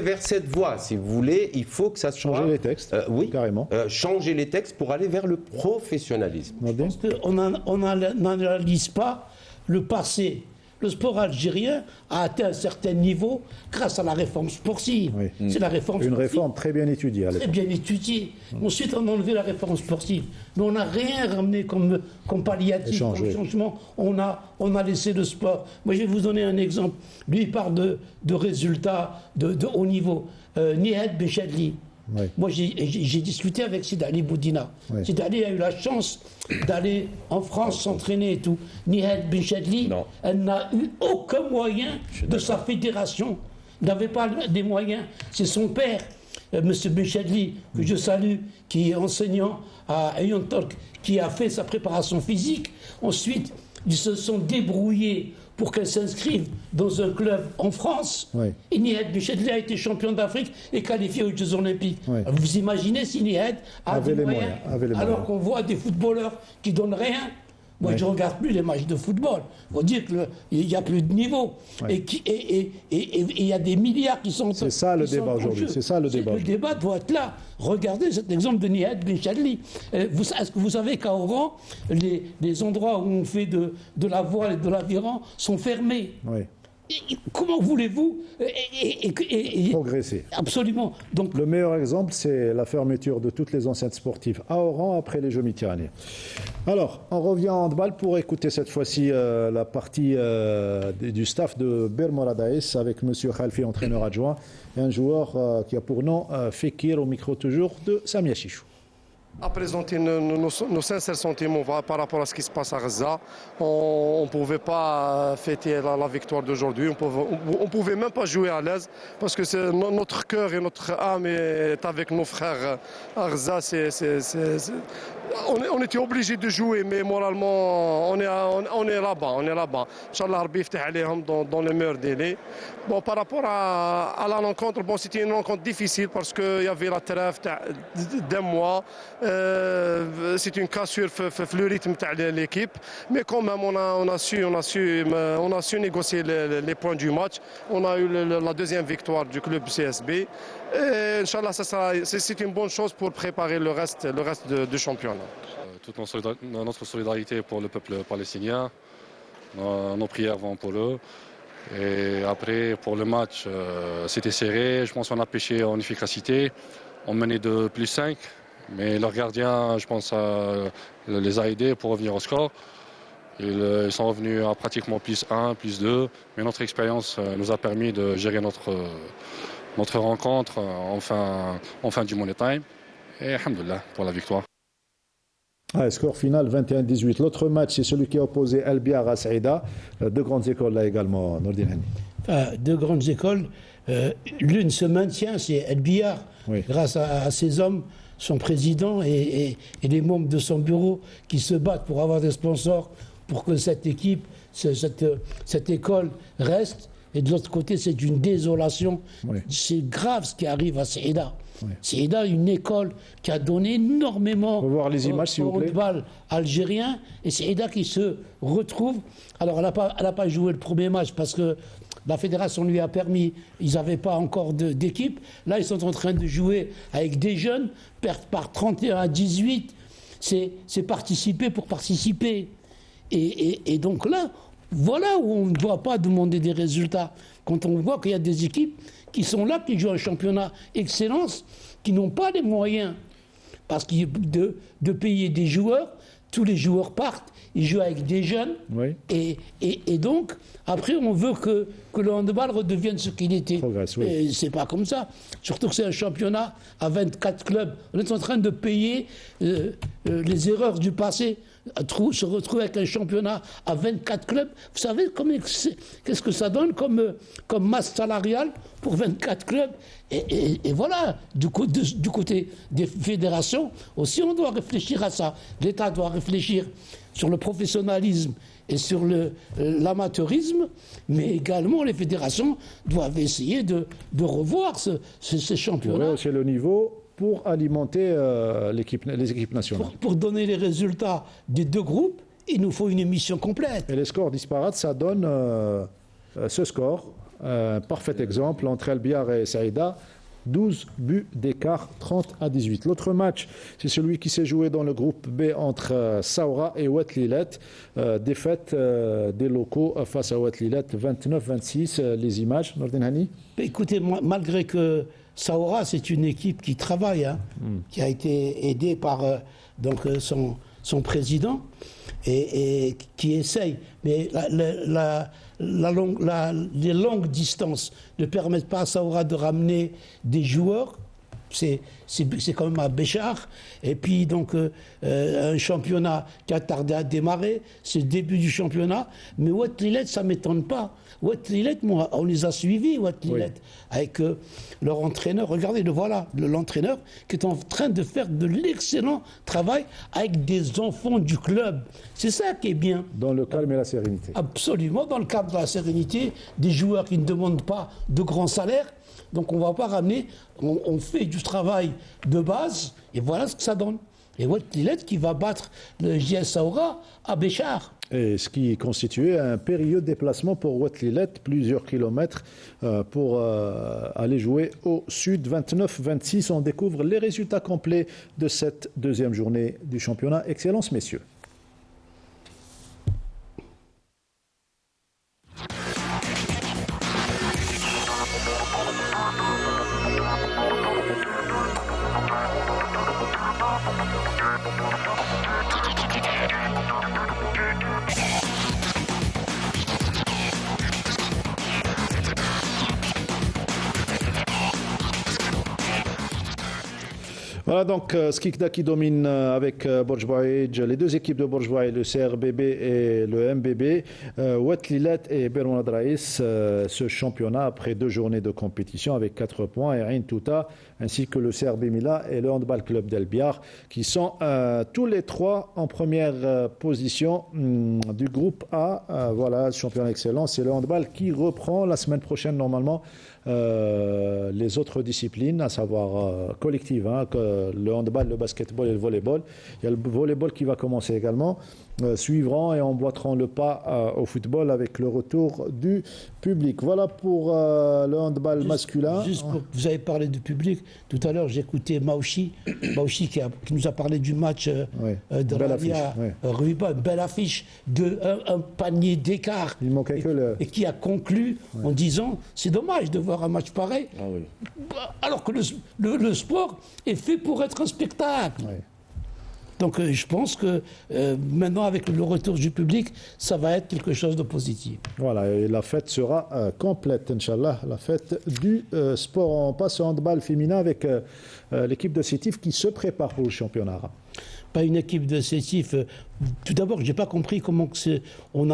vers cette voie, si vous voulez. Il faut que ça soit... Changer les textes, oui, carrément. Changer les textes pour aller vers le professionnalisme. Parce qu'on n'analyse pas le passé. Le sport algérien a atteint un certain niveau grâce à la réforme sportive. Oui. C'est la réforme Une sportive. réforme très bien étudiée à Très l'époque. bien étudiée. Ensuite, on a enlevé la réforme sportive. Mais on n'a rien ramené comme palliatif, comme changement. On a laissé le sport. Moi, je vais vous donner un exemple. Lui, il parle de résultats de haut niveau. Nihed Bechadli. Oui. Moi, j'ai discuté avec Sidali Boudina. Oui. Sidali a eu la chance d'aller en France s'entraîner et tout. Nihed Benchadli, elle n'a eu aucun moyen de sa fédération. Elle n'avait pas des moyens. C'est son père, M. Benchadli, que je salue, qui est enseignant à Ayon Tork, qui a fait sa préparation physique. Ensuite, ils se sont débrouillés pour qu'elle s'inscrive dans un club en France. Oui. Et Nihed Benchadli a été champion d'Afrique et qualifié aux Jeux Olympiques. Oui. Vous imaginez si Nihed avait des moyens, alors qu'on voit des footballeurs qui donnent rien. Moi, Oui. je ne regarde plus les matchs de football. Il faut dire qu'il n'y a plus de niveau. Oui. Et il y a des milliards qui sont... C'est ça le qui sont débat en aujourd'hui. jeu. C'est ça le débat. Le débat doit être là. Regardez cet exemple de Nihat Ben Chadli. Est-ce que vous savez qu'à Oran, les endroits où on fait de la voile et de l'aviron sont fermés? Oui. Comment voulez-vous Progresser. Absolument. Donc, le meilleur exemple, c'est la fermeture de toutes les enceintes sportives à Oran après les Jeux méditerranéens. Alors, on revient en handball pour écouter cette fois-ci la partie du staff de Bermoradaes avec M. Khalfi, entraîneur adjoint, et un joueur qui a pour nom Fekir, au micro toujours de Samia Chichou. À présenter nos sincères sentiments par rapport à ce qui se passe à Gaza. On ne pouvait pas fêter la victoire d'aujourd'hui. On ne pouvait même pas jouer à l'aise parce que notre cœur et notre âme est avec nos frères à Gaza. On était obligé de jouer, mais moralement, on est là-bas. Inch'Allah, Rabbi yaftah alayhom dans les meilleurs délais. Bon, par rapport à la rencontre, bon, c'était une rencontre difficile parce qu'il y avait la trêve d'un mois. C'est une cassure dans le rythme de l'équipe, mais quand même on a su négocier les points du match. On a eu la deuxième victoire du club CSB. Et Inch'Allah, c'est une bonne chose pour préparer le reste du championnat. Toute notre solidarité pour le peuple palestinien. Nos prières vont pour eux. Et après, pour le match, c'était serré. Je pense qu'on a pêché en efficacité. On menait de +5. Mais leur gardien, je pense, les a aidés pour revenir au score. Ils sont revenus à pratiquement +1, +2. Mais notre expérience nous a permis de gérer notre rencontre en fin du Money Time. Et alhamdoulilah pour la victoire. Score final 21-18. L'autre match, c'est celui qui a opposé El Biar à Saïda. Deux grandes écoles là également, Nordin Hani. Deux grandes écoles. L'une se maintient, c'est El Biar, grâce à ses hommes, son président et les membres de son bureau qui se battent pour avoir des sponsors pour que cette équipe, cette école reste. Et de l'autre côté, c'est une désolation. Oui. C'est grave ce qui arrive à Saïda. Oui. Saïda, une école qui a donné énormément au handball algérien. Et Saïda qui se retrouve. Alors, elle n'a pas joué le premier match parce que la fédération lui a permis, ils n'avaient pas encore d'équipe. Là, ils sont en train de jouer avec des jeunes, perdre par 31-18. C'est participer pour participer. Et donc là, voilà où on ne doit pas demander des résultats. Quand on voit qu'il y a des équipes qui sont là, qui jouent un championnat excellence, qui n'ont pas les moyens parce de payer des joueurs, tous les joueurs partent, ils jouent avec des jeunes. Oui. Et donc, après, on veut que le handball redevienne ce qu'il était. Oui. C'est pas comme ça. Surtout que c'est un championnat à 24 clubs. On est en train de payer les erreurs du passé. Se retrouver avec un championnat à 24 clubs, vous savez qu'est-ce que ça donne comme masse salariale pour 24 clubs et voilà, du côté des fédérations aussi, on doit réfléchir à ça. L'État doit réfléchir sur le professionnalisme et sur l'amateurisme, mais également les fédérations doivent essayer de revoir ces championnats. C'est le niveau pour alimenter les équipes nationales. Pour donner les résultats des deux groupes, il nous faut une émission complète. Et les scores disparates, ça donne ce score. Parfait exemple entre El Biar et Saïda. 12 buts d'écart, 30-18. L'autre match, c'est celui qui s'est joué dans le groupe B entre Saoura et Oued Lilet. Défaite des locaux face à Oued Lilet, 29-26. Les images, Nordin Hani. Écoutez, malgré que Saoura, c'est une équipe qui travaille, qui a été aidée par son président et qui essaye. Mais les longues distances ne permettent pas à Saoura de ramener des joueurs. C'est quand même à Béchar. Et puis donc un championnat qui a tardé à démarrer, c'est le début du championnat. Mais Oued Lilet, ça ne m'étonne pas. Oued Lilet, moi, on les a suivis, Oued Lilet, avec leur entraîneur. Regardez, l'entraîneur qui est en train de faire de l'excellent travail avec des enfants du club. C'est ça qui est bien. Dans le calme et la sérénité. Absolument, dans le calme et la sérénité. Des joueurs qui ne demandent pas de grands salaires. Donc on ne va pas ramener, on fait du travail de base et voilà ce que ça donne. Et Watt-Lillet qui va battre le JS Saoura à Béchar. Et ce qui constituait un périlleux déplacement pour Watt-Lillet, plusieurs kilomètres pour aller jouer au sud. 29-26, on découvre les résultats complets de cette deuxième journée du championnat. Excellence, messieurs. Voilà donc Skikda qui domine avec Borj Bouaïdj, les deux équipes de Borj Bouaïdj, le CRBB et le MBB. Watt-Lillet et Berouana Raïs, ce championnat après 2 journées de compétition avec 4 points, et Ain Touta ainsi que le CRB Mila et le Handball Club d'El Biar qui sont tous les 3 en première position du groupe A. Voilà, championnat excellent, c'est le handball qui reprend la semaine prochaine normalement les autres disciplines, à savoir collectives, le handball, le basketball et le volleyball. Il y a le volleyball qui va commencer également, suivront et emboîteront le pas au football avec le retour du public. Voilà pour le handball masculin. Vous avez parlé du public. Tout à l'heure, j'écoutais Maouchi qui nous a parlé du match de Radia Ruiba, une belle affiche, un panier d'écart. Il manquait et qui a conclu en disant c'est dommage de voir un match pareil, alors que le sport est fait pour être un spectacle. Donc je pense que maintenant, avec le retour du public, ça va être quelque chose de positif. Voilà, et la fête sera complète, Inch'Allah, la fête du sport. On passe au handball féminin avec l'équipe de Sétif qui se prépare pour le championnat arabe. Pas une équipe de Sétif. Tout d'abord, je n'ai pas compris comment on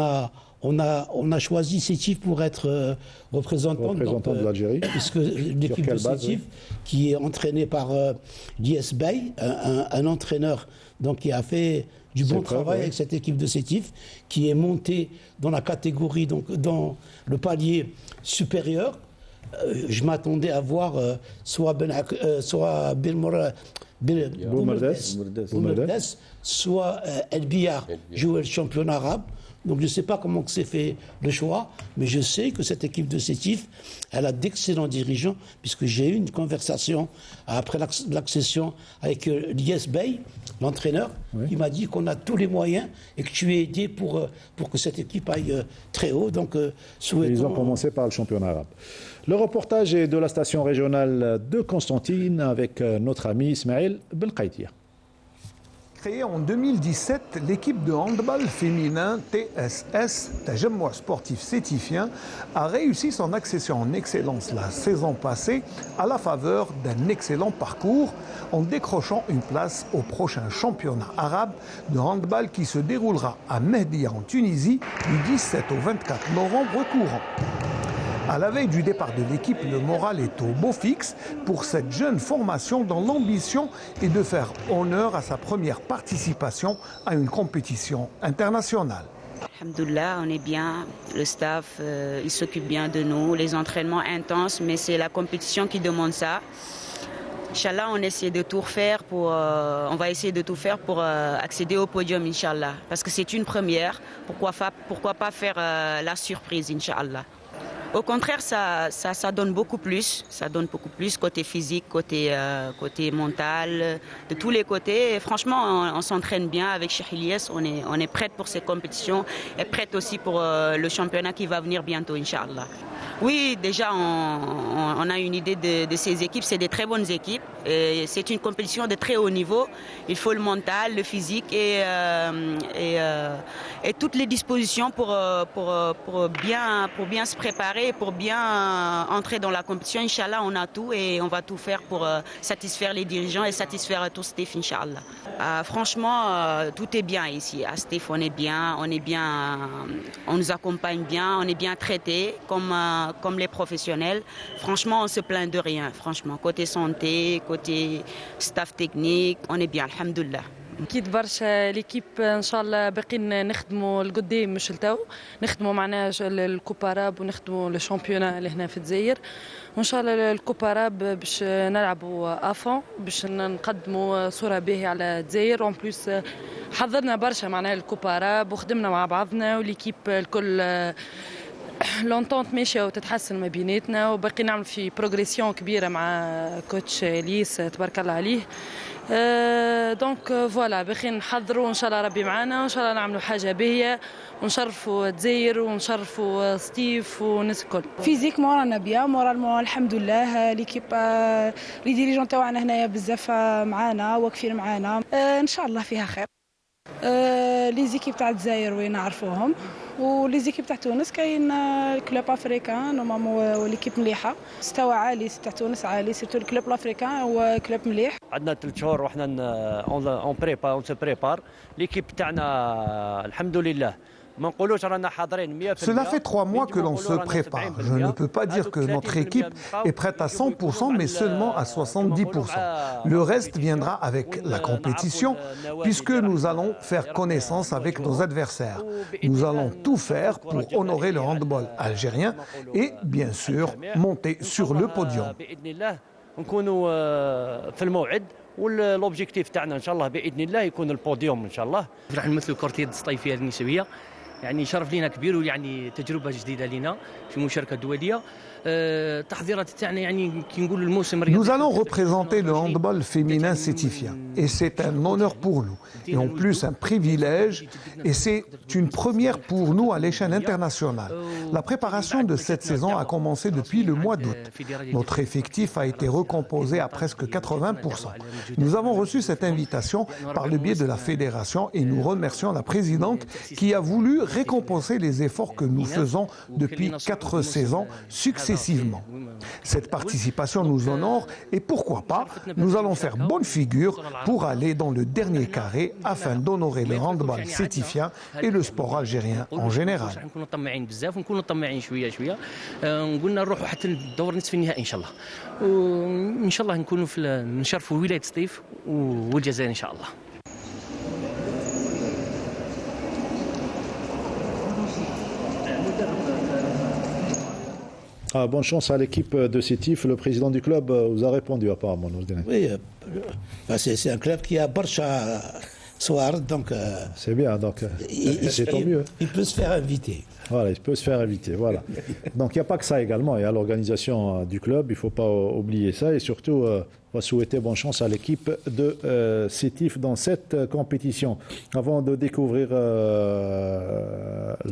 a choisi Sétif pour être représentant de l'Algérie. Puisque l'équipe de Sétif, qui est entraînée par Dies Bey, un entraîneur qui a fait du bon travail avec cette équipe de Sétif, qui est montée dans la catégorie, dans le palier supérieur. Je m'attendais à voir soit Boumerdès, soit El Biar jouer le championnat arabe. Donc je ne sais pas comment s'est fait le choix, mais je sais que cette équipe de Sétif, elle a d'excellents dirigeants, puisque j'ai eu une conversation après l'accession avec Lies Bey, l'entraîneur, qui m'a dit qu'on a tous les moyens et que tu es aidé pour que cette équipe aille très haut. Donc, ils ont commencé par le championnat arabe. Le reportage est de la station régionale de Constantine avec notre ami Ismaël Belkaïtia. Créée en 2017, l'équipe de handball féminin TSS, Tajammoua sportif sétifien, a réussi son accession en excellence la saison passée à la faveur d'un excellent parcours en décrochant une place au prochain championnat arabe de handball qui se déroulera à Mehdia en Tunisie du 17 au 24 novembre courant. À la veille du départ de l'équipe, le moral est au beau fixe pour cette jeune formation dont l'ambition est de faire honneur à sa première participation à une compétition internationale. Alhamdoulilah, on est bien, le staff, il s'occupe bien de nous, les entraînements intenses, mais c'est la compétition qui demande ça. Inch'Allah, on va essayer de tout faire pour accéder au podium, Inch'Allah. Parce que c'est une première, pourquoi pas faire la surprise, Inch'Allah. Au contraire, ça donne beaucoup plus. Ça donne beaucoup plus côté physique, côté mental, de tous les côtés. Et franchement, on s'entraîne bien avec Cheikh Ilyes. On est prête pour ces compétitions et prête aussi pour le championnat qui va venir bientôt, Inch'Allah. Oui, déjà, on a une idée de ces équipes. C'est des très bonnes équipes. Et c'est une compétition de très haut niveau. Il faut le mental, le physique et toutes les dispositions pour bien se préparer, pour bien entrer dans la compétition. Inch'Allah, on a tout et on va tout faire pour satisfaire les dirigeants et satisfaire tout Stef, Inch'Allah. Franchement, tout est bien ici. À Stef, on est bien, on nous accompagne bien, on est bien traités comme les professionnels. Franchement, on se plaint de rien. Franchement, côté santé, côté staff technique, on est bien, alhamdoulilah. اكيد برشا ليكيب ان شاء الله باقيين نخدموا القدام مش التو، نخدموا معناها الكوباراب ونخدموا الشامبيونا اللي هنا في الجزائر، وان شاء الله الكوباراب باش نلعبوا افون باش نقدموا صوره باهيه على الجزائر. اون بليس حضرنا برشا معناها الكوباراب وخدمنا مع بعضنا وليكيب الكل لونتونت ماشيه وتتحسن ما بيناتنا، وباقي نعمل في بروغريسيون كبيره مع كوتش اليس تبارك الله عليه. دونك فوالا باقي نحضروا ان شاء الله ربي معانا، وان شاء الله نعملوا حاجه باهيه ونشرفوا الجزائر ونشرفوا ستيف والناس الكل. فيزيكمون رانا بيان، مورالمون الحمد لله، ليكيب لي ديريجون تاعنا هنايا بزاف معانا واقفين معانا، ان شاء الله فيها خير. لي زيكيب تاع الجزائر وين نعرفوهم، ولي زيكيب تاع تونس كاين كلوب افريكان نورمالمون ليكيب مليحه، مستوى عالي تاع تونس عالي، سيرتو الكلوب الافريكان هو كلوب مليح. عندنا 3 شهور وحنا اون بريبار اون سو بريبار، ليكيب تاعنا الحمد لله. Cela fait 3 mois que l'on se prépare. Je ne peux pas dire que notre équipe est prête à 100%, mais seulement à 70%. Le reste viendra avec la compétition, puisque nous allons faire connaissance avec nos adversaires. Nous allons tout faire pour honorer le handball algérien et, bien sûr, monter sur le podium. واللوبجيكتيف تاعنا ان شاء الله باذن الله يكون البوديوم ان شاء الله. راح نمثلوا كورتيد الصيفيه النسويه، يعني شرف لينا كبير ويعني تجربه جديده لنا في مشاركه دوليه. التحضيرات تاعنا يعني كي نقولوا الموسم الرياضي. Nous allons représenter le handball féminin sétifien et c'est un honneur pour nous et en plus un privilège et c'est une première pour nous à l'échelle internationale. La préparation de cette saison a commencé depuis le mois d'août. Notre effectif a été recomposé à presque 80%. Nous avons reçu cette invitation par le biais de la fédération et nous remercions la présidente qui a voulu récompenser les efforts que nous faisons depuis 4 saisons successivement. Cette participation nous honore et pourquoi pas, nous allons faire bonne figure pour aller dans le dernier carré afin d'honorer le handball sétifien et le sport algérien en général. طماعين شويه شويه، قلنا نروحوا حتى الدور نصف النهائي ان شاء الله، وان شاء الله نكونوا نشرفوا ولايه سطيف والجزائر ان شاء الله. Bonne chance à l'équipe de Sétif. Le président du club vous a répondu apparemment. Oui, c'est un club qui a Barcha soir, donc... C'est bien, donc c'est tant mieux. Il peut se faire inviter. Voilà, il peut se faire inviter, voilà. Donc il n'y a pas que ça également, il y a l'organisation du club, il ne faut pas oublier ça et surtout on va souhaiter bonne chance à l'équipe de Sétif dans cette compétition. Avant de découvrir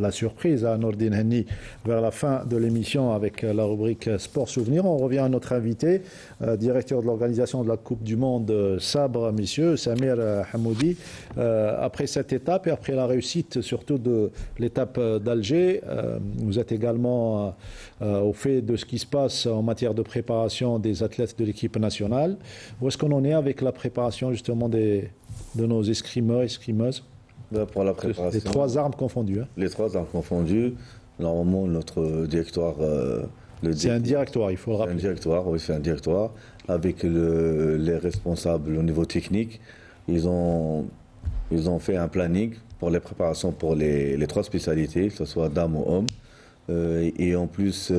la surprise à Nordine Henni vers la fin de l'émission avec la rubrique Sport Souvenir, on revient à notre invité, directeur de l'organisation de la Coupe du Monde Sabre, messieurs, Samir Hamoudi. Après cette étape et après la réussite surtout de l'étape d'Alger, vous êtes également au fait de ce qui se passe en matière de préparation des athlètes de l'équipe nationale. Où est-ce qu'on en est avec la préparation justement de nos escrimeurs, escrimeuses? Pour la préparation. Les 3 armes confondues. Hein. Les 3 armes confondues. Normalement, notre directoire... c'est un directoire, il faut le rappeler. Un directoire, oui, c'est un directoire. Avec les responsables au niveau technique, ils ont fait un planning pour les préparations pour les 3 spécialités, que ce soit dames ou hommes. Et en plus,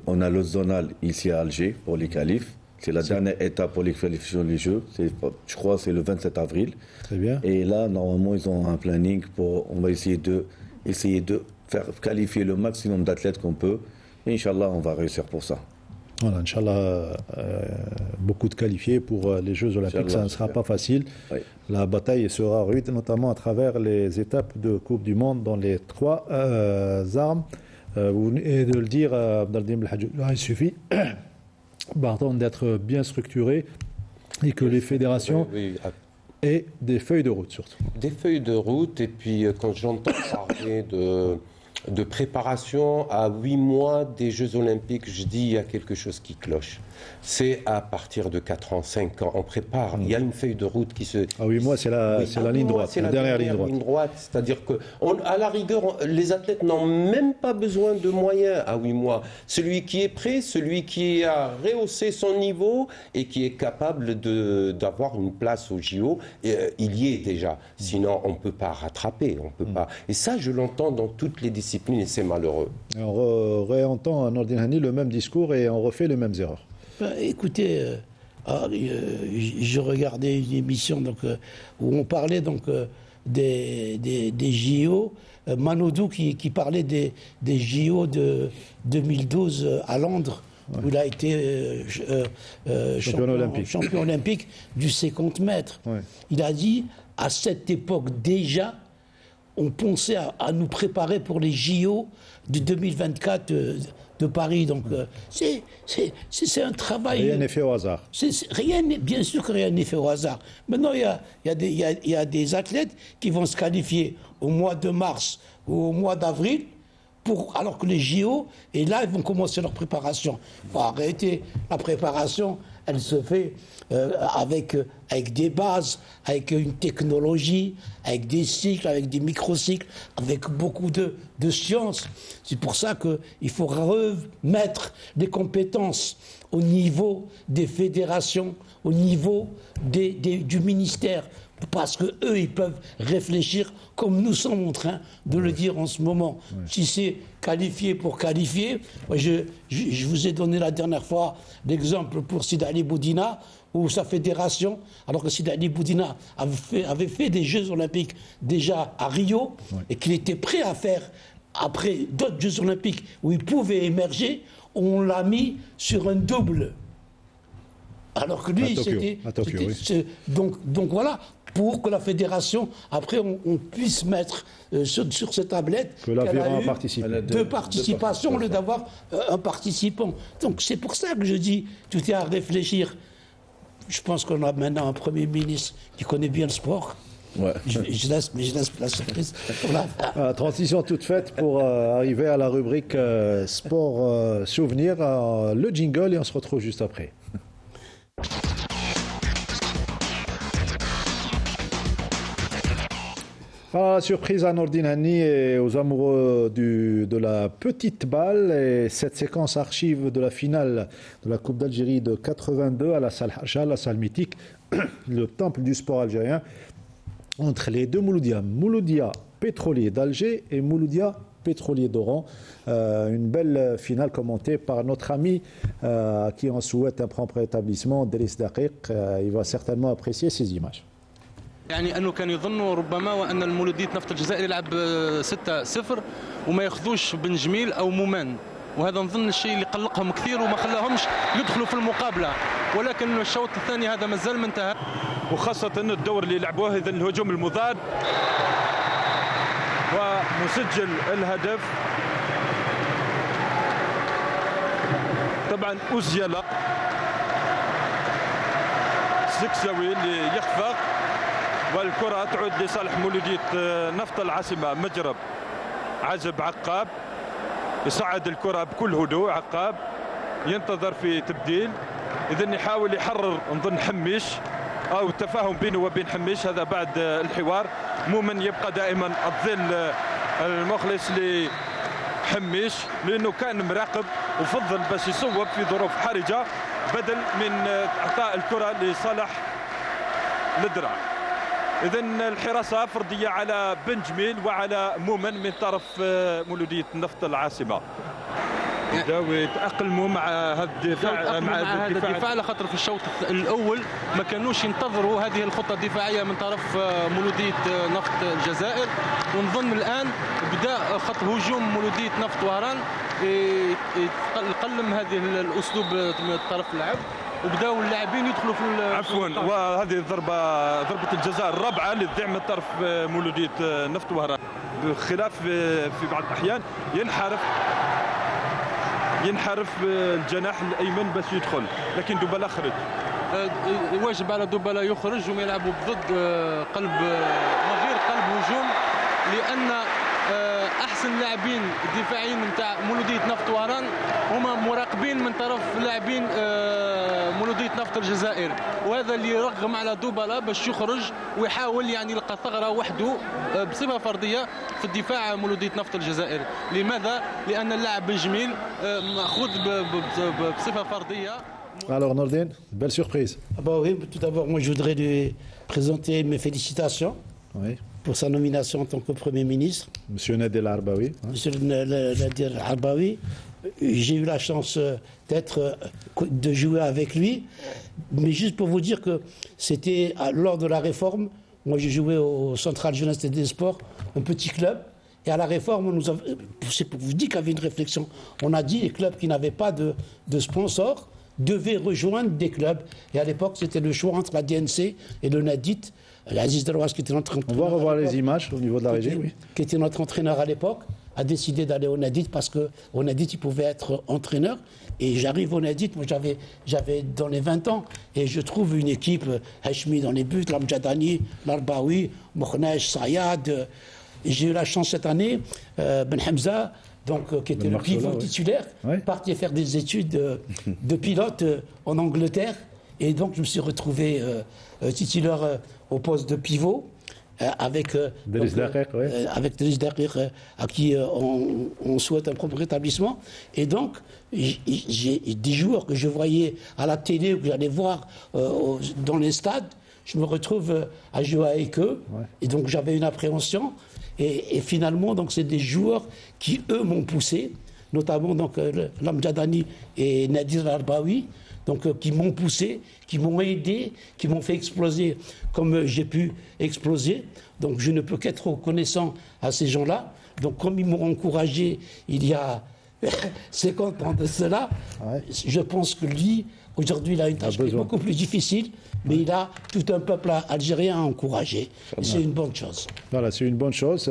on a le zonal ici à Alger pour les qualifs. C'est la dernière étape pour les qualifications des Jeux. Je crois que c'est le 27 avril. Très bien. Et là, normalement, ils ont un planning pour... On va essayer de faire qualifier le maximum d'athlètes qu'on peut. Et Inch'Allah, on va réussir pour ça. Voilà, Inch'Allah, beaucoup de qualifiés pour les Jeux Olympiques, ça ne sera pas facile. Oui. La bataille sera rude, notamment à travers les étapes de Coupe du Monde dans les 3 armes. Vous venez de le dire, Abdeldim Belhadjoub, il suffit d'être bien structuré et que les fédérations aient des feuilles de route surtout. Des feuilles de route et puis quand j'entends parler de préparation à 8 mois des Jeux Olympiques, je dis il y a quelque chose qui cloche. C'est à partir de 4 ans, 5 ans, on prépare. Il y a une feuille de route qui se... À 8 mois, c'est la ligne droite, c'est la dernière ligne droite. C'est-à-dire qu'à la rigueur, les athlètes n'ont même pas besoin de moyens à 8 mois. Celui qui est prêt, celui qui a rehaussé son niveau et qui est capable d'avoir une place au JO, il y est déjà. Sinon, on ne peut pas rattraper. On peut pas. Et ça, je l'entends dans toutes les disciplines et c'est malheureux. Et on réentend à Nordine Hani le même discours et on refait les mêmes erreurs. Écoutez, je regardais une émission où on parlait des JO. Manodou qui parlait des JO de 2012 à Londres, où il a été champion olympique du 50 mètres. Ouais. Il a dit, à cette époque déjà, on pensait à nous préparer pour les JO de 2024 de Paris. Donc c'est un travail... Rien n'est fait au hasard. Bien sûr que rien n'est fait au hasard. Maintenant, il y a des athlètes qui vont se qualifier au mois de mars ou au mois d'avril, alors que les JO, et là, ils vont commencer leur préparation. Il faut arrêter. La préparation, elle se fait avec des bases, avec une technologie, avec des cycles, avec des microcycles, avec beaucoup de sciences. C'est pour ça qu'il faut remettre des compétences au niveau des fédérations, au niveau du ministère, parce qu'eux, ils peuvent réfléchir comme nous sommes en train de le dire en ce moment. Ouais. Si c'est qualifié pour qualifier, je vous ai donné la dernière fois l'exemple pour Sidali Boudina, ou sa fédération, alors que Sidali Boudina avait fait des Jeux Olympiques déjà à Rio, et qu'il était prêt à faire après d'autres Jeux Olympiques où il pouvait émerger, on l'a mis sur un double. Alors que lui, c'était... Donc voilà, pour que la fédération, après, on puisse mettre sur cette tablette que l'aviron participe. Deux participations au lieu d'avoir un participant. Donc c'est pour ça que je dis, tout est à réfléchir. Je pense qu'on a maintenant un Premier ministre qui connaît bien le sport. Ouais. Je laisse la surprise. Transition toute faite pour arriver à la rubrique sport souvenir. Le jingle et on se retrouve juste après. La surprise à Nordine Hani et aux amoureux de la petite balle et cette séquence archive de la finale de la Coupe d'Algérie de 82 à la salle Hacha, la salle mythique, le temple du sport algérien, entre les deux Mouloudia. Mouloudia pétrolier d'Alger et Mouloudia pétrolier d'Oran. Une belle finale commentée par notre ami à qui on souhaite un prompt rétablissement, Driss Daqiq. Il va certainement apprécier ces images. يعني انه كانوا يظنوا ربما وان المولودية نفط الجزائر يلعب 6-0 وما ياخذوش بن جميل او مومان، وهذا نظن الشيء اللي قلقهم كثير وما خلاهمش يدخلوا في المقابله، ولكن الشوط الثاني هذا مازال ما انتهى، وخاصه الدور اللي لعبوه اذا الهجوم المضاد ومسجل الهدف طبعا اوزيالا السكساوي اللي يخفق، والكرة تعود لصالح مولودية نفط العاصمة. مجرب عزب عقاب يصعد الكرة بكل هدوء، عقاب ينتظر في تبديل، إذن يحاول يحرر نظن حميش أو التفاهم بينه وبين حميش، هذا بعد الحوار. مومن يبقى دائما الظل المخلص لحميش لأنه كان مراقب وفضل باش يصوب في ظروف حرجة بدل من إعطاء الكرة لصالح الدرع. إذن الحراسة فردية على بن جميل وعلى مومن من طرف مولودية نفط العاصمة. بداو يتأقلموا مع هذا الدفاع، مع هذا الدفاع، على خاطر في الشوط الأول ما كانوش ينتظروا هذه الخطة الدفاعية من طرف مولودية نفط الجزائر، ونظن الآن بدأ خط هجوم مولودية نفط وهران يقلم هذه الأسلوب من طرف اللعب، وبداوا اللاعبين يدخلوا في عفوا. وهذه ضربة الجزاء الرابعة للدعم من طرف مولودية نفط وهران، بخلاف في بعض الأحيان ينحرف الجناح الأيمن باش يدخل، لكن دوبالا خرج. واجب على دوبالا يخرج وما يلعبوا ضد قلب غير قلب هجوم، لأن احسن لاعبين الدفاعيين نتاع مولوديه نفط وهران هما مراقبين من طرف لاعبين مولوديه نفط الجزائر، وهذا اللي يرغم على دوبالا باش يخرج ويحاول يعني يلقى ثغره وحده بصفه فرديه في الدفاع مولوديه نفط الجزائر. لماذا؟ لان اللاعب بن جميل ماخوذ بصفه فرديه. Alors Nordin, belle surprise. Ah bah oui, tout d'abord, moi je voudrais lui présenter mes félicitations pour sa nomination en tant que Premier ministre. Monsieur Nadir Arbaoui. Monsieur Nadir Arbaoui, j'ai eu la chance de jouer avec lui, mais juste pour vous dire que c'était lors de la réforme, moi j'ai joué au Central Jeunesse et des Sports, un petit club. Et à la réforme, c'est pour vous dire qu'il y avait une réflexion. On a dit les clubs qui n'avaient pas de sponsors devaient rejoindre des clubs. Et à l'époque, c'était le choix entre la DNC et le Nadit. Aziz Derouaz, qui était notre entraîneur. On va revoir les images au niveau de la régie, oui. Qui était notre entraîneur à l'époque, a décidé d'aller au Nadit parce qu'au Nadit, il pouvait être entraîneur. Et j'arrive au Nadit, moi j'avais dans les 20 ans, et je trouve une équipe, Hachmi dans les buts, Lamjadani, Larbaoui, Mokhnesh, Sayad. J'ai eu la chance cette année, Ben Hamza, donc, qui était le pivot titulaire, parti faire des études de pilote en Angleterre. Et donc, je me suis retrouvé titulaire au poste de pivot avec Driss Daqiq, à qui on souhaite un propre rétablissement. Et donc, j'ai des joueurs que je voyais à la télé ou que j'allais voir dans les stades. Je me retrouve à jouer avec eux. Et donc, j'avais une appréhension. Et finalement, donc, c'est des joueurs qui, eux, m'ont poussé, notamment donc, Lamjadani et Nadir Arbaoui, donc, qui m'ont poussé, qui m'ont aidé, qui m'ont fait exploser comme j'ai pu exploser. Donc, je ne peux qu'être reconnaissant à ces gens-là. Donc, comme ils m'ont encouragé il y a 50 ans de cela, je pense que lui, aujourd'hui, il a une tâche qui est beaucoup plus difficile, mais il a tout un peuple algérien à encourager. Et c'est une bonne chose. Voilà, c'est une bonne chose.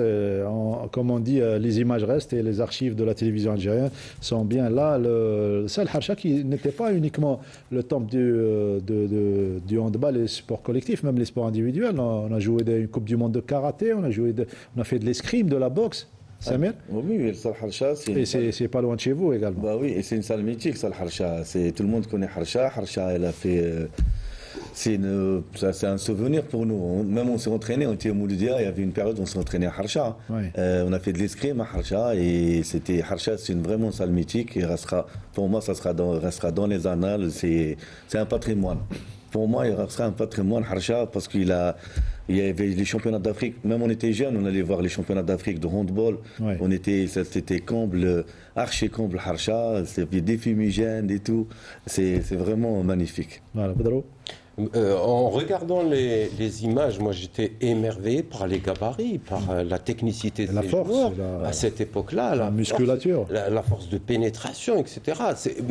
Comme on dit, les images restent et les archives de la télévision algérienne sont bien là. Le Sal Harsha qui n'était pas uniquement le temple du handball et des sports collectifs, même les sports individuels. On a joué une Coupe du Monde de karaté, on a fait de l'escrime, de la boxe. Samir? Oui, le Sal Harsha. Et c'est pas loin de chez vous également. Bah oui, et c'est une salle mythique, Sal Harsha. Tout le monde connaît Harsha. Harsha, elle a fait. C'est un souvenir pour nous. Même on s'est entraîné, on était au Mouloudia, il y avait une période où on s'est entraîné à Harsha. On a fait de l'escrime à Harsha et c'était Harsha, c'est une vraiment salle mythique. Et pour moi, ça restera dans les annales. C'est un patrimoine. Pour moi, il restera un patrimoine Harsha parce il y avait les championnats d'Afrique. Même on était jeunes, on allait voir les championnats d'Afrique de handball. C'était comble, archi comble Harsha. C'était des fumigènes et tout. C'est vraiment magnifique. Voilà, Pedro. En regardant les images, moi j'étais émerveillé par les gabarits, par la technicité des joueurs à cette époque-là, la musculature, la force de pénétration, etc.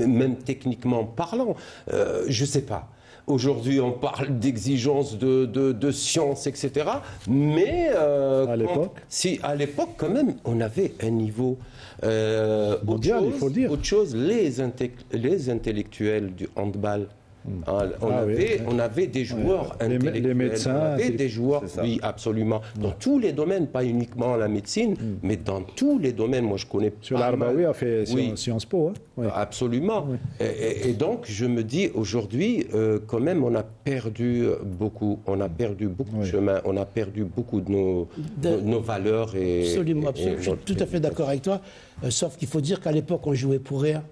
Même techniquement parlant, je sais pas. Aujourd'hui, on parle d'exigence de science, etc. Mais à l'époque, quand même, on avait un niveau mondial, il faut le dire. Autre chose, les intellectuels du handball. On avait des joueurs intellectuels, les médecins, on avait des joueurs, oui, absolument, dans tous les domaines, pas uniquement la médecine, mais dans tous les domaines. Moi, je connais Sur l'Arbaoui a fait Sciences Po. Absolument. Et donc, je me dis, aujourd'hui, quand même, on a perdu beaucoup. On a perdu beaucoup de chemin. On a perdu beaucoup de nos valeurs. Absolument. Je suis tout à fait d'accord avec toi. Sauf qu'il faut dire qu'à l'époque, on jouait pour rien.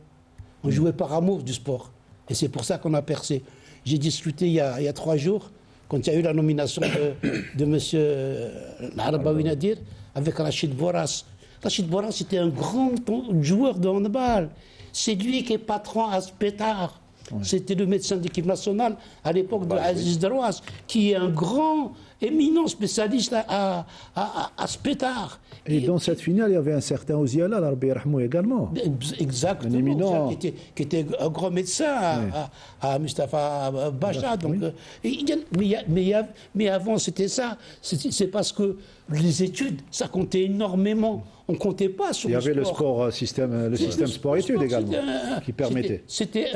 On jouait par amour du sport. Et c'est pour ça qu'on a percé. J'ai discuté il y a 3 jours, quand il y a eu la nomination de M. Arbaoui Nadir, avec Rachid Boras. Rachid Boras était un grand joueur de handball. C'est lui qui est patron à Spétard. C'était le médecin de l'équipe nationale à l'époque de Aziz Derouaz, qui est un grand, éminent spécialiste à Spétard. Et dans cette finale, il y avait un certain Ouziala, l'Arbi Rahmou également. Exactement. Un éminent. Qui était un grand médecin à Mustafa Bacha. Donc, mais avant, c'était ça. C'est parce que les études, ça comptait énormément. On ne comptait pas sur le sport. Il y avait le système sport-études également, qui permettait. C'était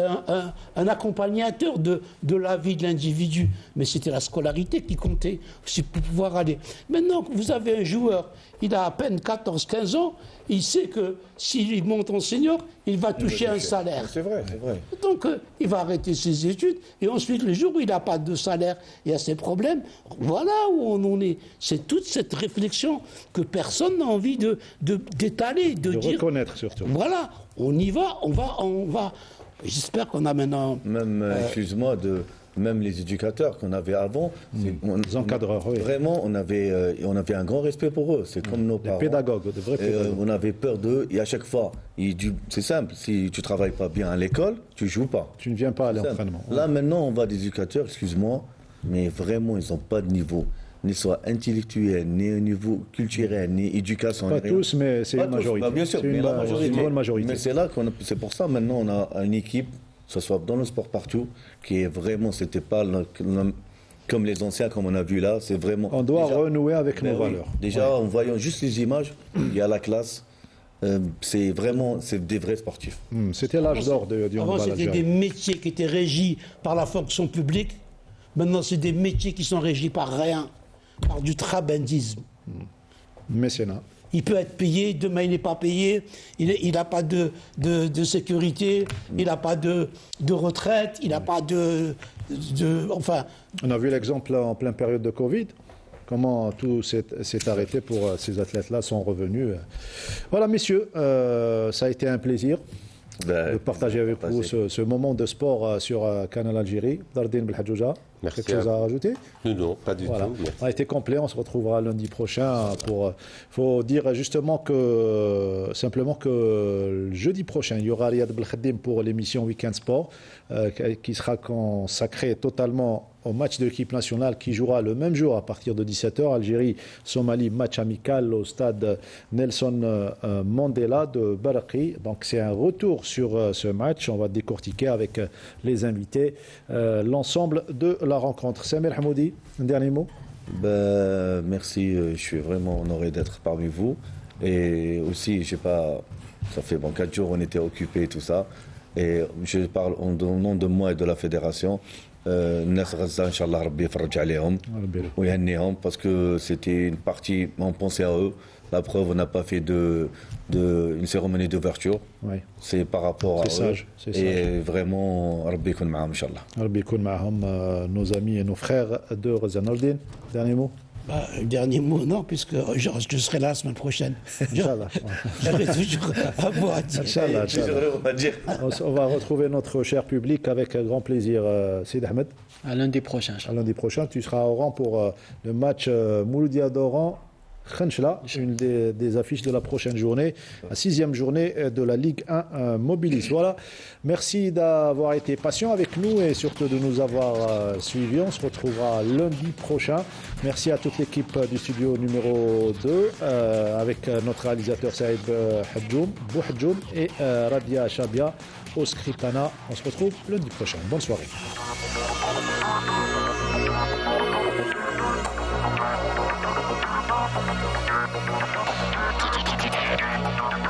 un accompagnateur de la vie de l'individu. Mais c'était la scolarité qui comptait. c'est pour pouvoir aller. Maintenant que vous avez un joueur, il a à peine 14-15 ans, il sait que s'il monte en senior, il va toucher un salaire. C'est vrai, c'est vrai. Donc, il va arrêter ses études, et ensuite, le jour où il n'a pas de salaire et a ses problèmes, voilà où on en est. C'est toute cette réflexion que personne n'a envie d'étaler, de dire... reconnaître surtout. Voilà, on y va, on va. J'espère qu'on a maintenant... Même, excuse-moi, même les éducateurs qu'on avait avant, les encadreurs, oui. Vraiment, on avait un grand respect pour eux. C'est comme nos parents. Les pédagogues, de vrais pédagogues. On avait peur d'eux, et à chaque fois, c'est simple, si tu travailles pas bien à l'école, tu joues pas. Tu ne viens pas à l'entraînement. Là, maintenant, on voit des éducateurs, excuse-moi, mais vraiment, ils n'ont pas de niveau. Ni soit intellectuel, ni au niveau culturel, ni éducation. Pas tous, mais c'est une majorité. Bah, bien sûr, c'est une bonne majorité. Mais c'est pour ça, maintenant, on a une équipe, que ce soit dans le sport partout, qui est vraiment, c'était pas comme les anciens, comme on a vu là, c'est vraiment... On doit renouer avec nos valeurs. Déjà, en voyant juste les images, il y a la classe, c'est des vrais sportifs. C'était l'âge d'or du Avant, handball c'était des algérien. métiers qui étaient régis par la fonction publique. Maintenant, c'est des métiers qui sont régis par rien, par du trabendisme. Mécénat. Il peut être payé, demain il n'est pas payé, il n'a pas de sécurité, il n'a pas de retraite, il n'a pas enfin... On a vu l'exemple en pleine période de Covid, comment tout s'est arrêté pour ces athlètes-là, sont revenus. Voilà, messieurs, ça a été un plaisir de partager avec vous ce moment de sport sur Canal Algérie. Dardine Belhadjouja, quelque chose à rajouter? Non, pas du tout. On a été complet, on se retrouvera lundi prochain pour... Il faut dire justement que le jeudi prochain, il y aura Riyad Belkhadim pour l'émission Weekend Sport qui sera consacrée totalement au match de l'équipe nationale qui jouera le même jour à partir de 17h. Algérie-Somalie, match amical au stade Nelson Mandela de Baraki. Donc c'est un retour sur ce match. On va décortiquer avec les invités l'ensemble de la rencontre. Samir Hamoudi, un dernier mot? Merci, je suis vraiment honoré d'être parmi vous. Et aussi, ça fait 4 jours on était occupés et tout ça. Et je parle au nom de moi et de la fédération. الناس غزة إن شاء الله ربي يفرج عليهم ويهنيهم parce que c'était une partie, on pensait à eux. La preuve, on n'a pas fait une cérémonie d'ouverture. Oui. C'est par rapport à eux. C'est et sage. vraiment, Rabbi Koun Ma'am, Inch'Allah. Rabbi Koun Ma'am, nos amis et nos frères de Razan Nordin. Dernier mot? Dernier mot, non, puisque je serai là la semaine prochaine. Inch'Allah. J'aurai toujours un mot à dire. Inch'Allah. On va retrouver notre cher public avec grand plaisir. Sid Ahmed. À lundi prochain. À lundi prochain, tu seras au rang pour le match Mouloudia d'Oran. Khenchla, une des affiches de la prochaine journée, la 6e journée de la Ligue 1 Mobilis. Voilà, merci d'avoir été patient avec nous et surtout de nous avoir suivis. On se retrouvera lundi prochain. Merci à toute l'équipe du studio numéro 2 avec notre réalisateur Saïd Bouhadjoum et Radia Chabia au Scriptana. On se retrouve lundi prochain. Bonne soirée. Thank you.